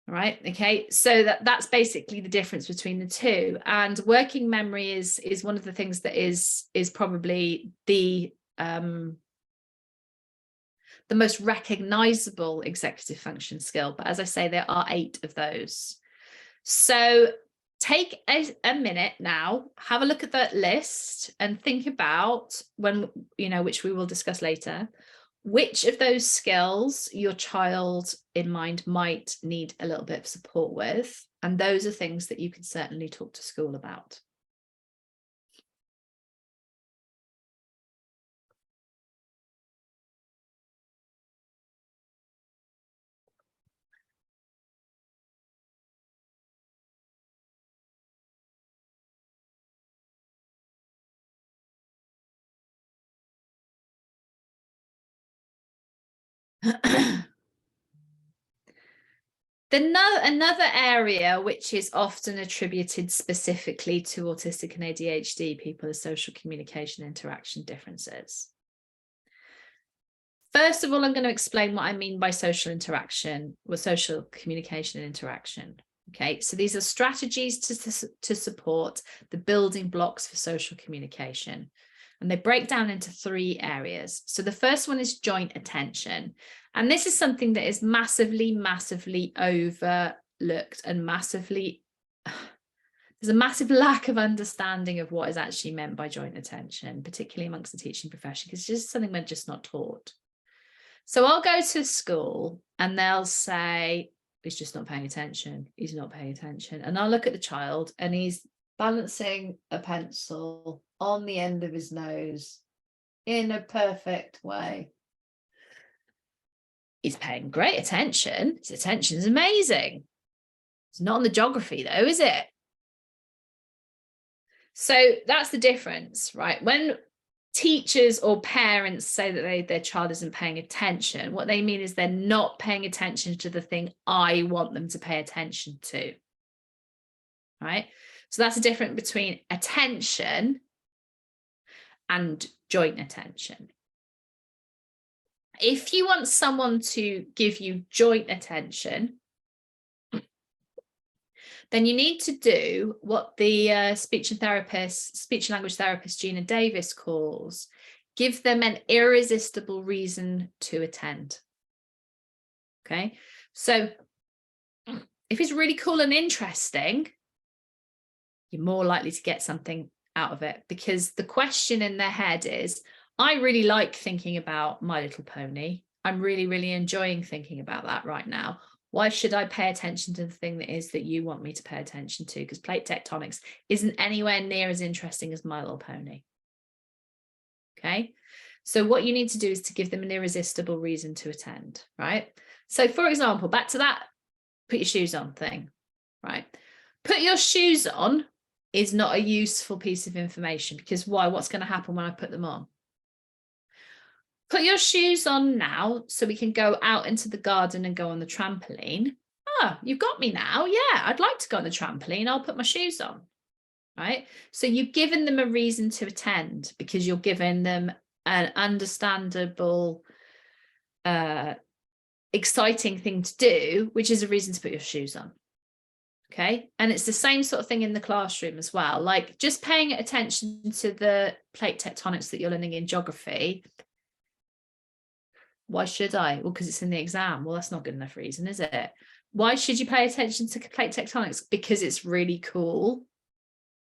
right? Okay, so that's basically the difference between the two. And working memory is one of the things that is probably the most recognizable executive function skill. But as I say, there are 8 of those. So take a minute now, have a look at that list and think about which we will discuss later, which of those skills your child in mind might need a little bit of support with. And those are things that you can certainly talk to school about. Another area which is often attributed specifically to autistic and ADHD people is social communication interaction differences. First of all, I'm going to explain what I mean by social interaction or social communication and interaction. Okay, so these are strategies to support the building blocks for social communication. And they break down into 3 areas. So the first one is joint attention. And this is something that is massively, massively overlooked and there's a massive lack of understanding of what is actually meant by joint attention, particularly amongst the teaching profession, because it's just something we're just not taught. So I'll go to school and they'll say, he's just not paying attention. He's not paying attention. And I'll look at the child and he's balancing a pencil on the end of his nose in a perfect way. He's paying great attention. His attention is amazing. It's not on the geography though, is it? So that's the difference, right? When teachers or parents say that their child isn't paying attention, what they mean is they're not paying attention to the thing I want them to pay attention to, right? So that's the difference between attention and joint attention. If you want someone to give you joint attention, then you need to do what the speech and language therapist Gina Davis calls, give them an irresistible reason to attend. Okay, so if it's really cool and interesting, you're more likely to get something out of it, because the question in their head is, I really like thinking about My Little Pony. I'm really, really enjoying thinking about that right now. Why should I pay attention to the thing that you want me to pay attention to? Because plate tectonics isn't anywhere near as interesting as My Little Pony. Okay, so what you need to do is to give them an irresistible reason to attend, right? So for example, back to that put your shoes on thing, right? Put your shoes on is not a useful piece of information, because why? What's going to happen when I put them on? Put your shoes on now so we can go out into the garden and go on the trampoline. Oh, you've got me now. Yeah, I'd like to go on the trampoline. I'll put my shoes on, right? So you've given them a reason to attend, because you're giving them an understandable, exciting thing to do, which is a reason to put your shoes on. Okay, and it's the same sort of thing in the classroom as well. Like just paying attention to the plate tectonics that you're learning in geography. Why should I? Well, because it's in the exam. Well, that's not good enough reason, is it? Why should you pay attention to plate tectonics? Because it's really cool,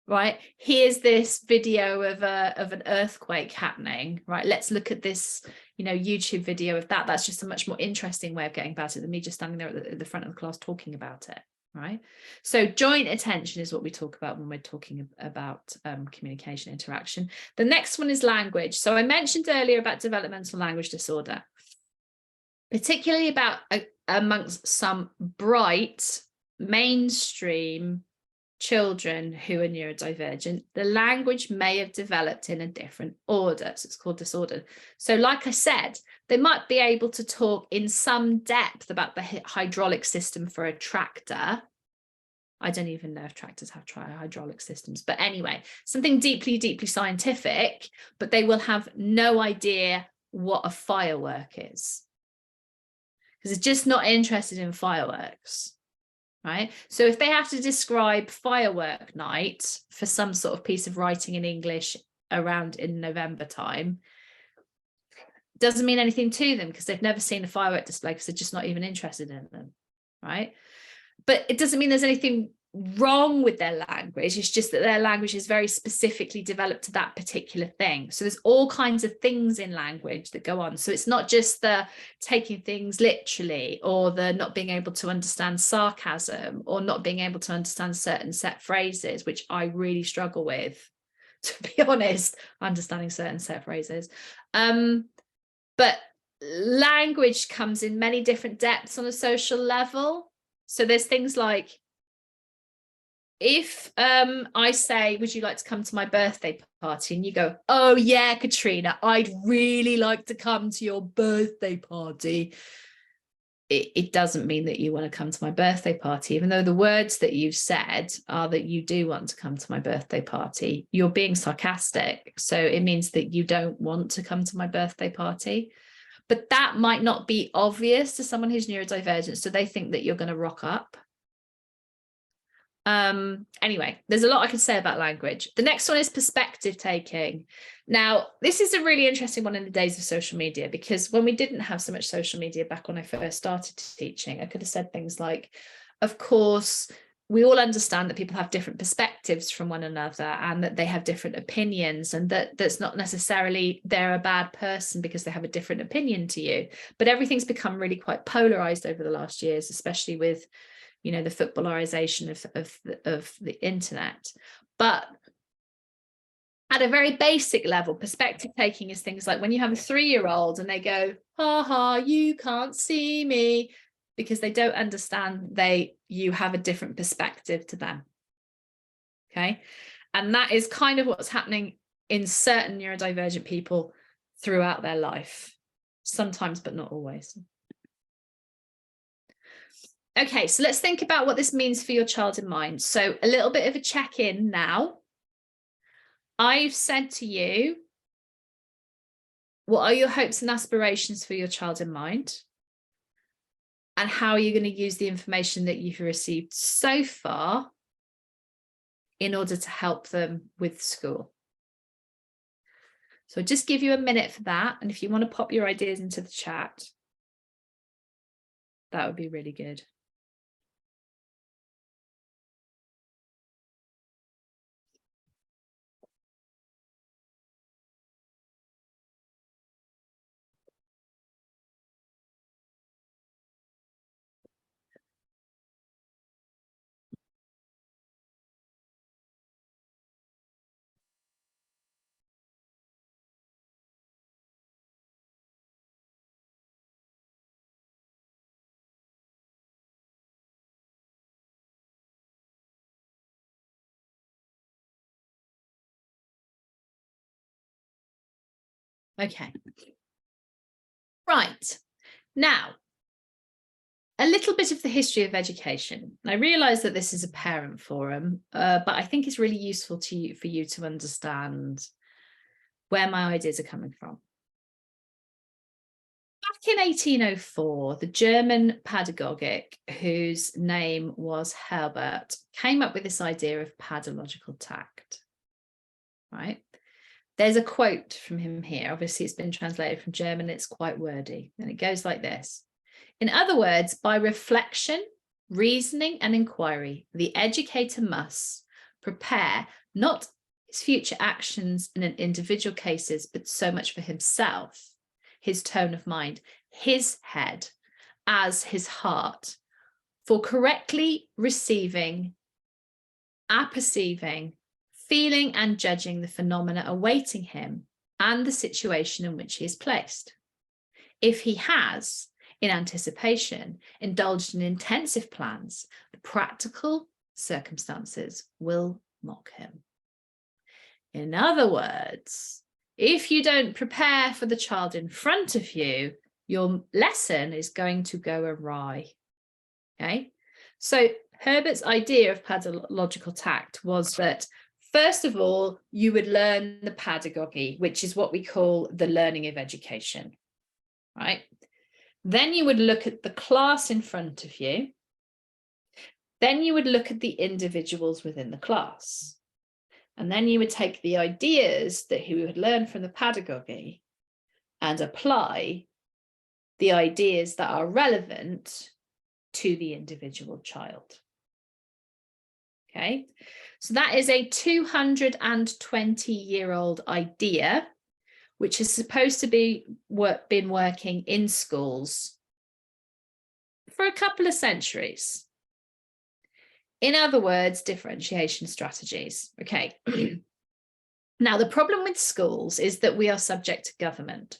right? Here's this video of an earthquake happening, right? Let's look at this, YouTube video of that. That's just a much more interesting way of getting about it than me just standing there at the front of the class talking about it, right? So joint attention is what we talk about when we're talking about communication interaction. The next one is language. So I mentioned earlier about developmental language disorder, particularly about amongst some bright mainstream children who are neurodivergent. The language may have developed in a different order, so it's called disorder. So like I said, they might be able to talk in some depth about the hydraulic system for a tractor. I don't even know if tractors have hydraulic systems, but anyway, something deeply, deeply scientific, but they will have no idea what a firework is, because they're just not interested in fireworks, right? So if they have to describe firework night for some sort of piece of writing in English around in November time, doesn't mean anything to them, because they've never seen a firework display, because they're just not even interested in them, right? But it doesn't mean there's anything wrong with their language. It's just that their language is very specifically developed to that particular thing. So there's all kinds of things in language that go on. So it's not just the taking things literally, or the not being able to understand sarcasm, or not being able to understand certain set phrases, which I really struggle with, to be honest, understanding certain set phrases. But language comes in many different depths on a social level. So there's things like, if I say, would you like to come to my birthday party? And you go, oh yeah, Catrina, I'd really like to come to your birthday party. It doesn't mean that you want to come to my birthday party, even though the words that you've said are that you do want to come to my birthday party. You're being sarcastic. So it means that you don't want to come to my birthday party. But that might not be obvious to someone who's neurodivergent. So they think that you're going to rock up. Anyway, there's a lot I can say about language. The next one is perspective taking. Now, this is a really interesting one in the days of social media, because when we didn't have so much social media back when I first started teaching, I could have said things like, of course, we all understand that people have different perspectives from one another, and that they have different opinions, and that's not necessarily they're a bad person because they have a different opinion to you. But everything's become really quite polarized over the last years, especially with the footballarization of the internet. But at a very basic level, perspective taking is things like when you have a 3-year-old and they go, ha ha, you can't see me, because they don't understand you have a different perspective to them. Okay. And that is kind of what's happening in certain neurodivergent people throughout their life, sometimes, but not always. Okay, so let's think about what this means for your child in mind. So a little bit of a check-in now. I've said to you, what are your hopes and aspirations for your child in mind? And how are you going to use the information that you've received so far in order to help them with school? So I'll just give you a minute for that. And if you want to pop your ideas into the chat, that would be really good. Okay. Right. Now, a little bit of the history of education. I realise that this is a parent forum, but I think it's really useful for you to understand where my ideas are coming from. Back in 1804, the German pedagogic, whose name was Herbert, came up with this idea of pedagogical tact, right? There's a quote from him here. Obviously, it's been translated from German. It's quite wordy, and it goes like this. In other words, by reflection, reasoning, and inquiry, the educator must prepare not his future actions in an individual cases, but so much for himself, his tone of mind, his head, as his heart, for correctly receiving, apperceiving, feeling and judging the phenomena awaiting him and the situation in which he is placed. If he has, in anticipation, indulged in intensive plans, the practical circumstances will mock him. In other words, if you don't prepare for the child in front of you, your lesson is going to go awry. Okay? So Herbert's idea of pedagogical tact was that, first of all, you would learn the pedagogy, which is what we call the learning of education, right? Then you would look at the class in front of you. Then you would look at the individuals within the class. And then you would take the ideas that he would learn from the pedagogy and apply the ideas that are relevant to the individual child. Okay, so that is a 220-year-old idea, which is supposed to be been working in schools for a couple of centuries. In other words, differentiation strategies. Okay. Now, the problem with schools is that we are subject to government.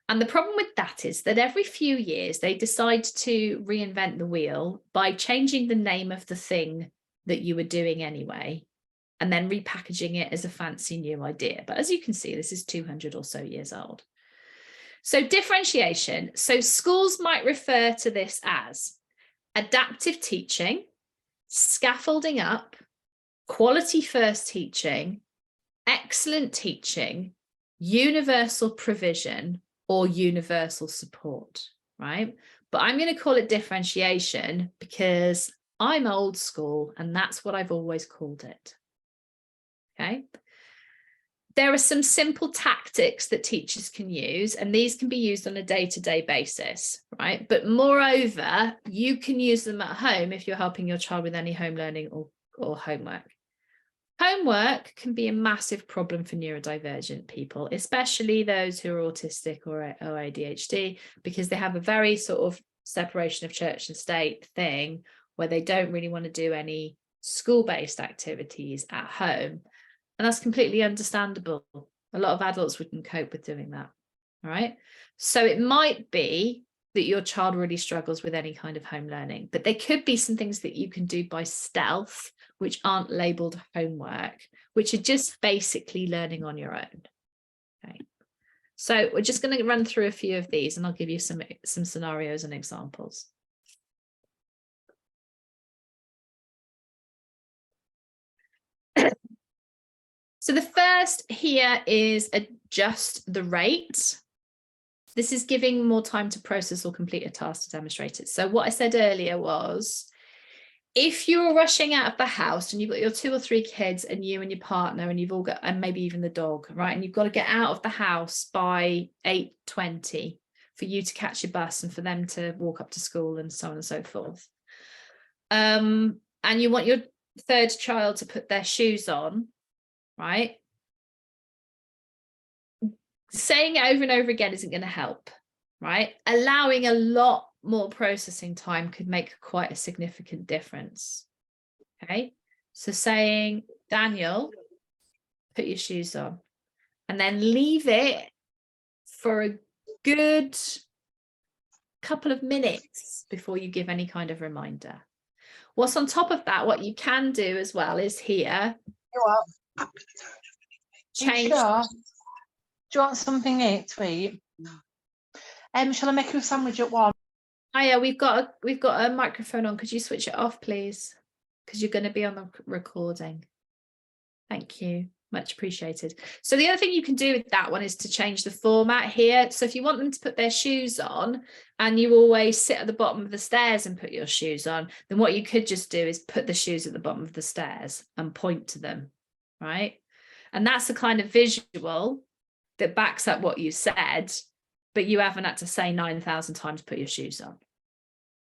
And the problem with that is that every few years they decide to reinvent the wheel by changing the name of the thing that you were doing anyway, and then repackaging it as a fancy new idea. But as you can see, this is 200 or so years old. So differentiation. So schools might refer to this as adaptive teaching, scaffolding up, quality first teaching, excellent teaching, universal provision, or universal support, right? But I'm going to call it differentiation because I'm old school and that's what I've always called it. Okay. There are some simple tactics that teachers can use, and these can be used on a day-to-day basis, right? But moreover, you can use them at home if you're helping your child with any home learning or homework. Homework can be a massive problem for neurodivergent people, especially those who are autistic or ADHD, because they have a very sort of separation of church and state thing where they don't really want to do any school-based activities at home. And that's completely understandable. A lot of adults wouldn't cope with doing that. All right. So it might be that your child really struggles with any kind of home learning. But there could be some things that you can do by stealth, which aren't labeled homework, which are just basically learning on your own. Okay. So we're just going to run through a few of these and I'll give you some scenarios and examples. So the first here is adjust the rate. This is giving more time to process or complete a task to demonstrate it. So what I said earlier was, if you're rushing out of the house and you've got your 2 or 3 kids and you and your partner and you've all got, and maybe even the dog, right? And you've got to get out of the house by 8:20 for you to catch your bus and for them to walk up to school and so on and so forth. And you want your 3rd child to put their shoes on, right? Saying it over and over again isn't going to help, right? Allowing a lot more processing time could make quite a significant difference. Okay, so saying, Daniel, put your shoes on, and then leave it for a good couple of minutes before you give any kind of reminder. What's on top of that, what you can do as well is here, change. Sure? Do you want something to eat? No. Shall I make you a sandwich at 1? Oh yeah, we've got a microphone on. Could you switch it off, please? Because you're going to be on the recording. Thank you. Much appreciated. So the other thing you can do with that one is to change the format here. So if you want them to put their shoes on and you always sit at the bottom of the stairs and put your shoes on, then what you could just do is put the shoes at the bottom of the stairs and point to them, right? And that's the kind of visual that backs up what you said, but you haven't had to say 9,000 times, put your shoes on.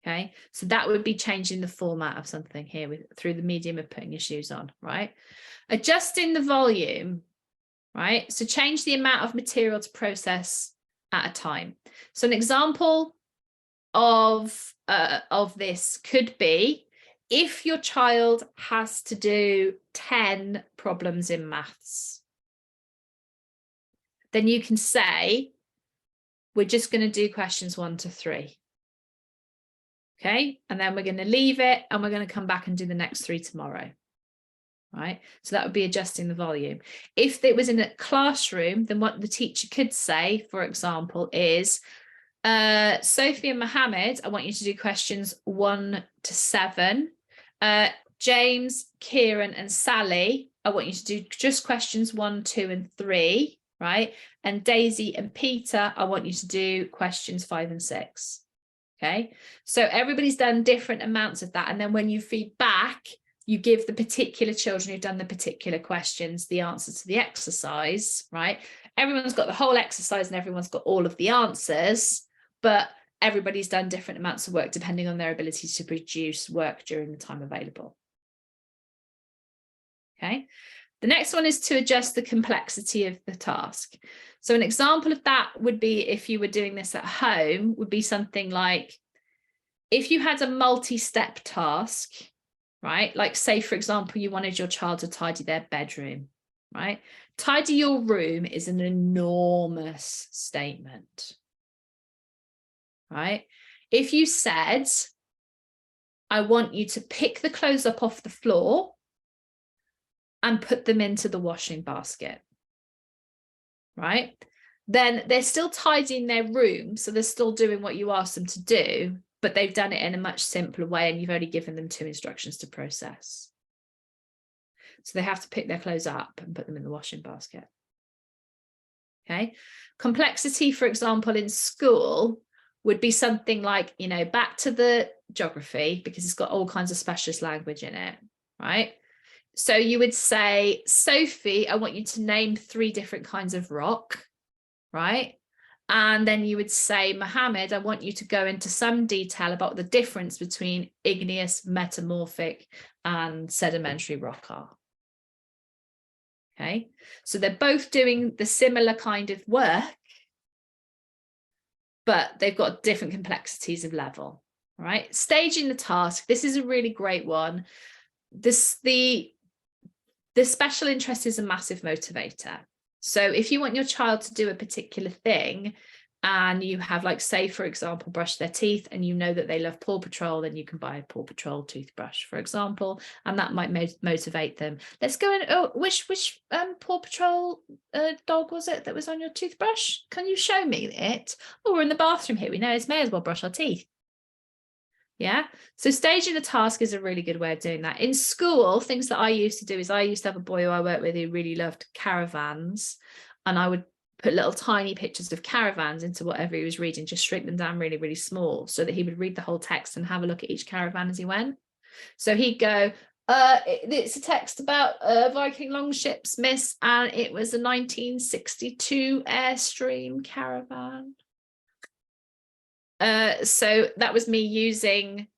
Okay, so that would be changing the format of something here through the medium of putting your shoes on, right? Adjusting the volume, right? So change the amount of material to process at a time. So an example of this could be, if your child has to do 10 problems in maths, then you can say, we're just going to do questions 1 to 3. Okay, and then we're going to leave it and we're going to come back and do the next 3 tomorrow. Right, so that would be adjusting the volume. If it was in a classroom, then what the teacher could say, for example, is, Sophie and Mohammed, I want you to do questions 1 to 7. James, Kieran and Sally, I want you to do just questions 1, 2 and 3, right? And Daisy and Peter, I want you to do questions 5 and 6. Okay, so everybody's done different amounts of that. And then when you feed back, you give the particular children who've done the particular questions the answer to the exercise, right? Everyone's got the whole exercise and everyone's got all of the answers, but everybody's done different amounts of work depending on their ability to produce work during the time available. Okay, the next one is to adjust the complexity of the task. So an example of that would be, if you were doing this at home, would be something like, if you had a multi-step task, right? Like say, for example, you wanted your child to tidy their bedroom, right? Tidy your room is an enormous statement, right? If you said, I want you to pick the clothes up off the floor and put them into the washing basket, right? Then they're still tidying their room, so they're still doing what you asked them to do, but they've done it in a much simpler way and you've only given them 2 instructions to process. So they have to pick their clothes up and put them in the washing basket. Okay, complexity, for example, in school would be something like, you know, back to the geography, because it's got all kinds of specialist language in it, right? So you would say, Sophie, I want you to name 3 different kinds of rock, right? And then you would say, Mohammed, I want you to go into some detail about the difference between igneous, metamorphic, and sedimentary rock are. Okay, so they're both doing the similar kind of work, but they've got different complexities of level, right? Staging the task. This is a really great one. The special interest is a massive motivator. So if you want your child to do a particular thing, and you have, like, say for example, brush their teeth, and you know that they love Paw Patrol, then you can buy a Paw Patrol toothbrush, for example, and that might motivate them. Let's go in. Oh, which Paw Patrol dog was it that was on your toothbrush? Can you show me it? Oh, we're in the bathroom here, we know it, may as well brush our teeth. Yeah, so staging the task is a really good way of doing that. In school, things that I used to do is, I used to have a boy who I worked with who really loved caravans, and I would put little tiny pictures of caravans into whatever he was reading, just shrink them down really, really small, so that he would read the whole text and have a look at each caravan as he went. So he'd go, it's a text about Viking longships, miss, and it was a 1962 Airstream caravan. So that was me using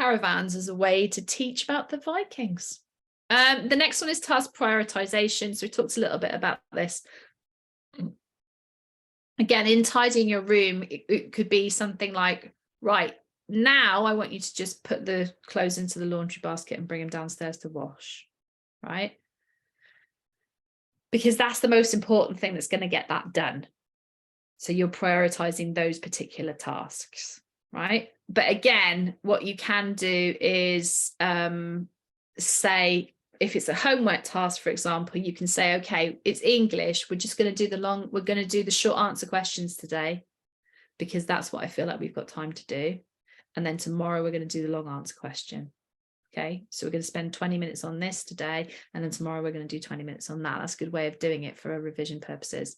caravans as a way to teach about the Vikings. The next one is task prioritization. So we talked a little bit about this. Again, in tidying your room, it could be something like, right, now I want you to just put the clothes into the laundry basket and bring them downstairs to wash, right? Because that's the most important thing that's going to get that done. So you're prioritizing those particular tasks, right? But again, what you can do is say, if it's a homework task, for example, you can say, okay, it's English. We're just going to do we're going to do the short answer questions today, because that's what I feel like we've got time to do. And then tomorrow we're going to do the long answer question. Okay, so we're going to spend 20 minutes on this today, and then tomorrow we're going to do 20 minutes on that. That's a good way of doing it for revision purposes.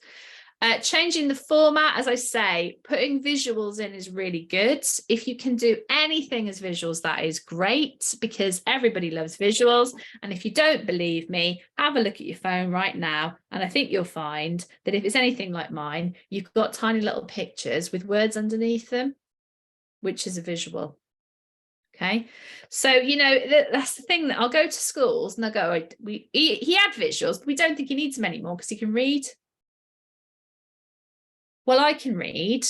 Changing the format, as I say, putting visuals in is really good. If you can do anything as visuals, that is great, because everybody loves visuals. And if you don't believe me, have a look at your phone right now, and I think you'll find that if it's anything like mine, you've got tiny little pictures with words underneath them, which is a visual. Okay, so you know that's the thing, that I'll go to schools and they'll go, he had visuals, but we don't think he needs them anymore because he can read. Well, I can read.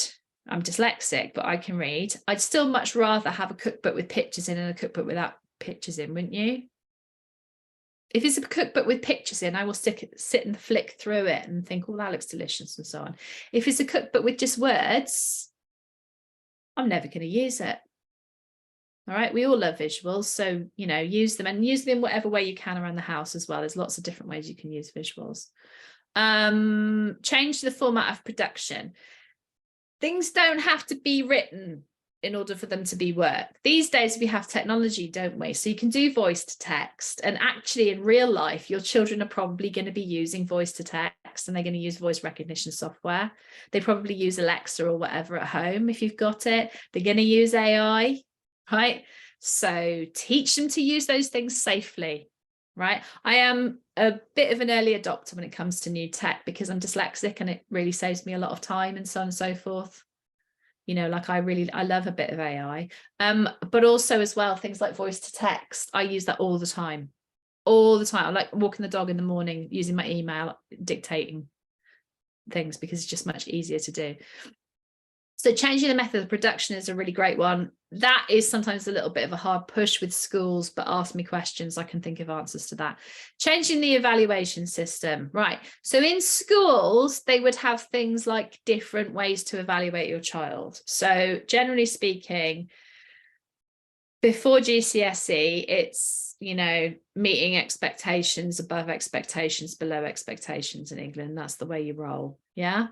I'm dyslexic, but I can read. I'd still much rather have a cookbook with pictures in and a cookbook without pictures in, wouldn't you? If it's a cookbook with pictures in, I will sit and flick through it and think, oh, that looks delicious, and so on. If it's a cookbook with just words, I'm never going to use it. All right, we all love visuals, so you know, use them, and use them in whatever way you can around the house as well. There's lots of different ways you can use visuals. Change the format of production. Things don't have to be written in order for them to be work. These days we have technology, don't we? So you can do voice to text, and actually in real life your children are probably going to be using voice to text, and they're going to use voice recognition software. They probably use Alexa or whatever at home if you've got it. They're going to use AI, right? So teach them to use those things safely, right? I am a bit of an early adopter when it comes to new tech, because I'm dyslexic and it really saves me a lot of time and so on and so forth. You know, like I love a bit of AI, but also as well, things like voice to text. I use that all the time. I like walking the dog in the morning, using my email, dictating things, because it's just much easier to do. So changing the method of production is a really great one. That is sometimes a little bit of a hard push with schools, but ask me questions, I can think of answers to that. Changing the evaluation system, right? So in schools, they would have things like different ways to evaluate your child. So generally speaking, before GCSE, it's, you know, meeting expectations, above expectations, below expectations in England. That's the way you roll, yeah?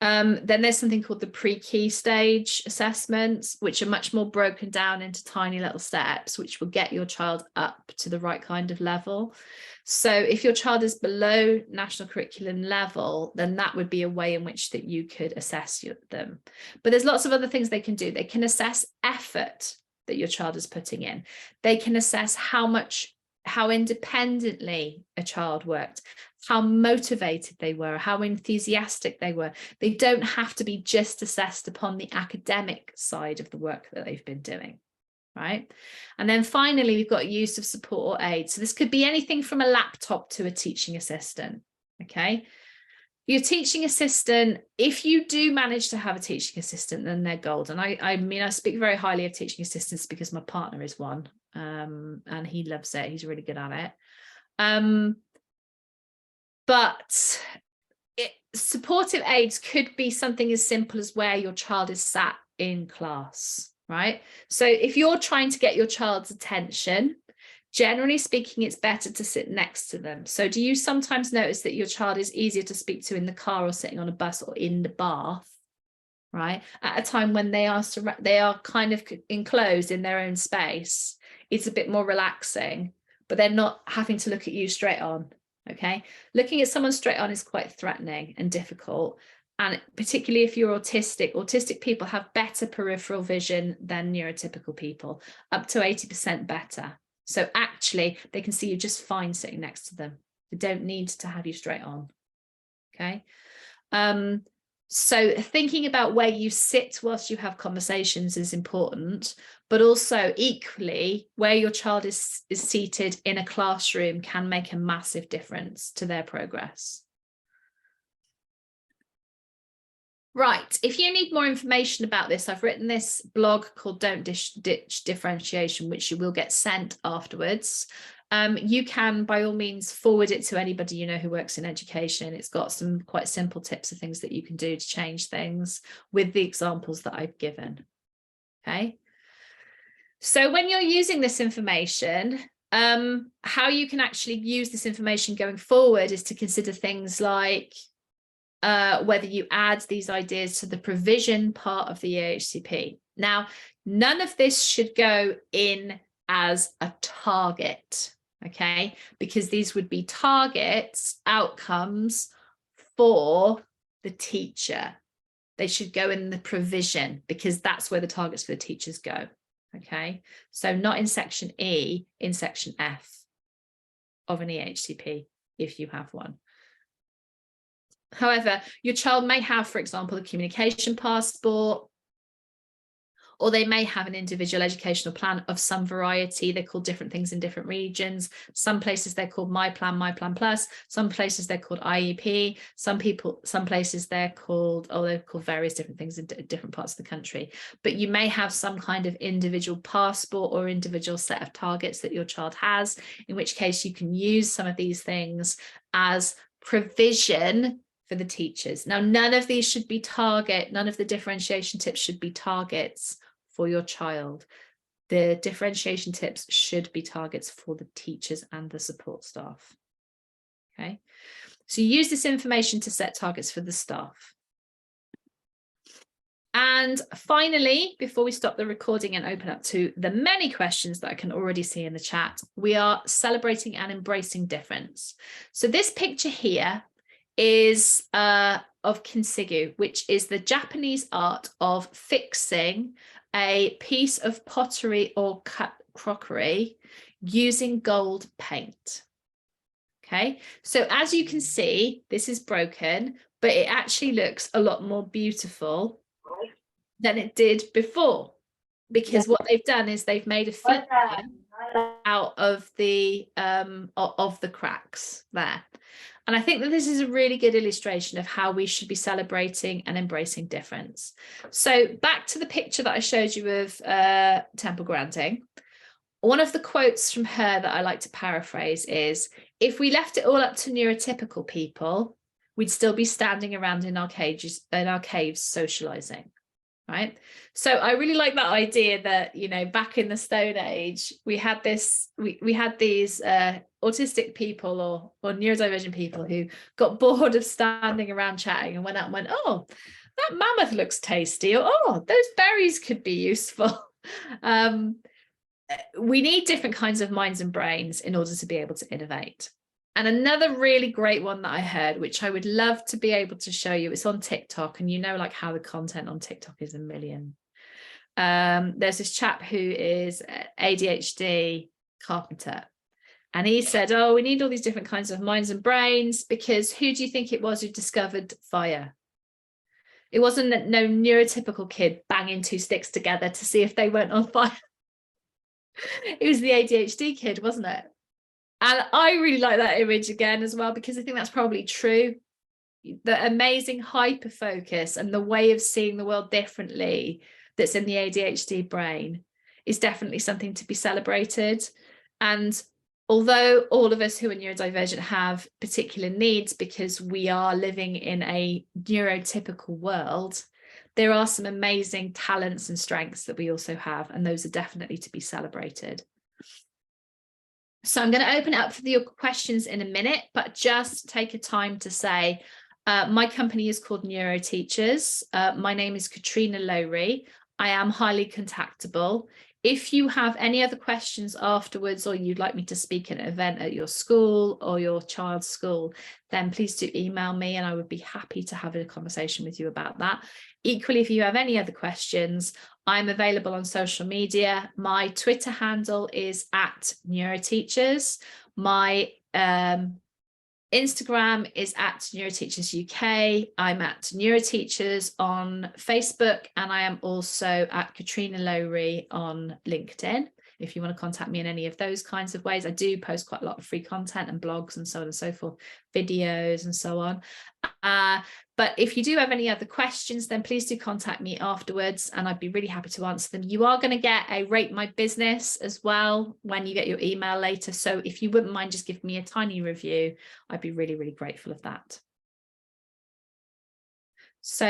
Then there's something called the pre-key stage assessments, which are much more broken down into tiny little steps, which will get your child up to the right kind of level. So if your child is below national curriculum level, then that would be a way in which that you could assess them. But there's lots of other things they can do. They can assess effort that your child is putting in. They can assess how independently a child worked, how motivated they were, how enthusiastic they were. They don't have to be just assessed upon the academic side of the work that they've been doing, right? And then finally, we've got use of support or aid. So this could be anything from a laptop to a teaching assistant, okay? Your teaching assistant, if you do manage to have a teaching assistant, then they're golden. I mean, I speak very highly of teaching assistants because my partner is one, and he loves it. He's really good at it. But supportive aids could be something as simple as where your child is sat in class, right? So if you're trying to get your child's attention, generally speaking, it's better to sit next to them. So do you sometimes notice that your child is easier to speak to in the car or sitting on a bus or in the bath, right? At a time when they are kind of enclosed in their own space, it's a bit more relaxing, but they're not having to look at you straight on, okay? Looking at someone straight on is quite threatening and difficult. And particularly if you're autistic people have better peripheral vision than neurotypical people, up to 80% better. So actually, they can see you just fine sitting next to them. They don't need to have you straight on, okay? So thinking about where you sit whilst you have conversations is important, but also equally where your child is seated in a classroom can make a massive difference to their progress. Right, if you need more information about this, I've written this blog called Don't Ditch Differentiation, which you will get sent afterwards. You can, by all means, forward it to anybody you know who works in education. It's got some quite simple tips of things that you can do to change things with the examples that I've given. Okay. So when you're using this information, how you can actually use this information going forward is to consider things like whether you add these ideas to the provision part of the EHCP. Now, none of this should go in as a target, okay? Because these would be targets, outcomes for the teacher. They should go in the provision because that's where the targets for the teachers go, okay? So not in section E, in section F of an EHCP, if you have one. However, your child may have, for example, a communication passport, or they may have an individual educational plan of some variety. They're called different things in different regions. Some places they're called My Plan Plus. Some places they're called IEP. Some places they're called various different things in different parts of the country. But you may have some kind of individual passport or individual set of targets that your child has, in which case you can use some of these things as provision for the teachers. Now, none of these should be none of the differentiation tips should be targets for your child. The differentiation tips should be targets for the teachers and the support staff. Okay, so you use this information to set targets for the staff. And finally, before we stop the recording and open up to the many questions that I can already see in the chat, we are celebrating and embracing difference. So this picture here is of kintsugi, which is the Japanese art of fixing a piece of pottery or crockery using gold paint. Okay, so as you can see, this is broken, but it actually looks a lot more beautiful than it did before, because what they've done is they've made a feature out of the cracks there. And I think that this is a really good illustration of how we should be celebrating and embracing difference. So back to the picture that I showed you of Temple Grandin. One of the quotes from her that I like to paraphrase is, if we left it all up to neurotypical people, we'd still be standing around in our caves socializing. Right. So I really like that idea that, you know, back in the Stone Age, we had these autistic people or neurodivergent people who got bored of standing around chatting and went out and went, oh, that mammoth looks tasty, or oh, those berries could be useful. We need different kinds of minds and brains in order to be able to innovate. And another really great one that I heard, which I would love to be able to show you, it's on TikTok, and you know, like how the content on TikTok is a million. There's this chap who is ADHD carpenter, and he said, oh, we need all these different kinds of minds and brains, because who do you think it was who discovered fire? It wasn't no neurotypical kid banging two sticks together to see if they weren't on fire. It was the ADHD kid, wasn't it? And I really like that image again as well, because I think that's probably true. The amazing hyper focus and the way of seeing the world differently that's in the ADHD brain is definitely something to be celebrated. And although all of us who are neurodivergent have particular needs because we are living in a neurotypical world, there are some amazing talents and strengths that we also have, and those are definitely to be celebrated. So I'm going to open it up for your questions in a minute, but just take a time to say, my company is called Neuroteachers. My name is Catrina Lowri. I am highly contactable. If you have any other questions afterwards, or you'd like me to speak at an event at your school or your child's school, then please do email me and I would be happy to have a conversation with you about that. Equally, if you have any other questions, I'm available on social media. My Twitter handle is @Neuroteachers. My Instagram is @Neuroteachers UK. I'm at Neuroteachers on Facebook, and I am also at Catrina Lowri on LinkedIn. If you want to contact me in any of those kinds of ways, I do post quite a lot of free content and blogs and so on and so forth, videos and so on. But if you do have any other questions, then please do contact me afterwards and I'd be really happy to answer them. You are going to get a Rate My Business as well when you get your email later. So if you wouldn't mind just giving me a tiny review, I'd be really, really grateful of that. So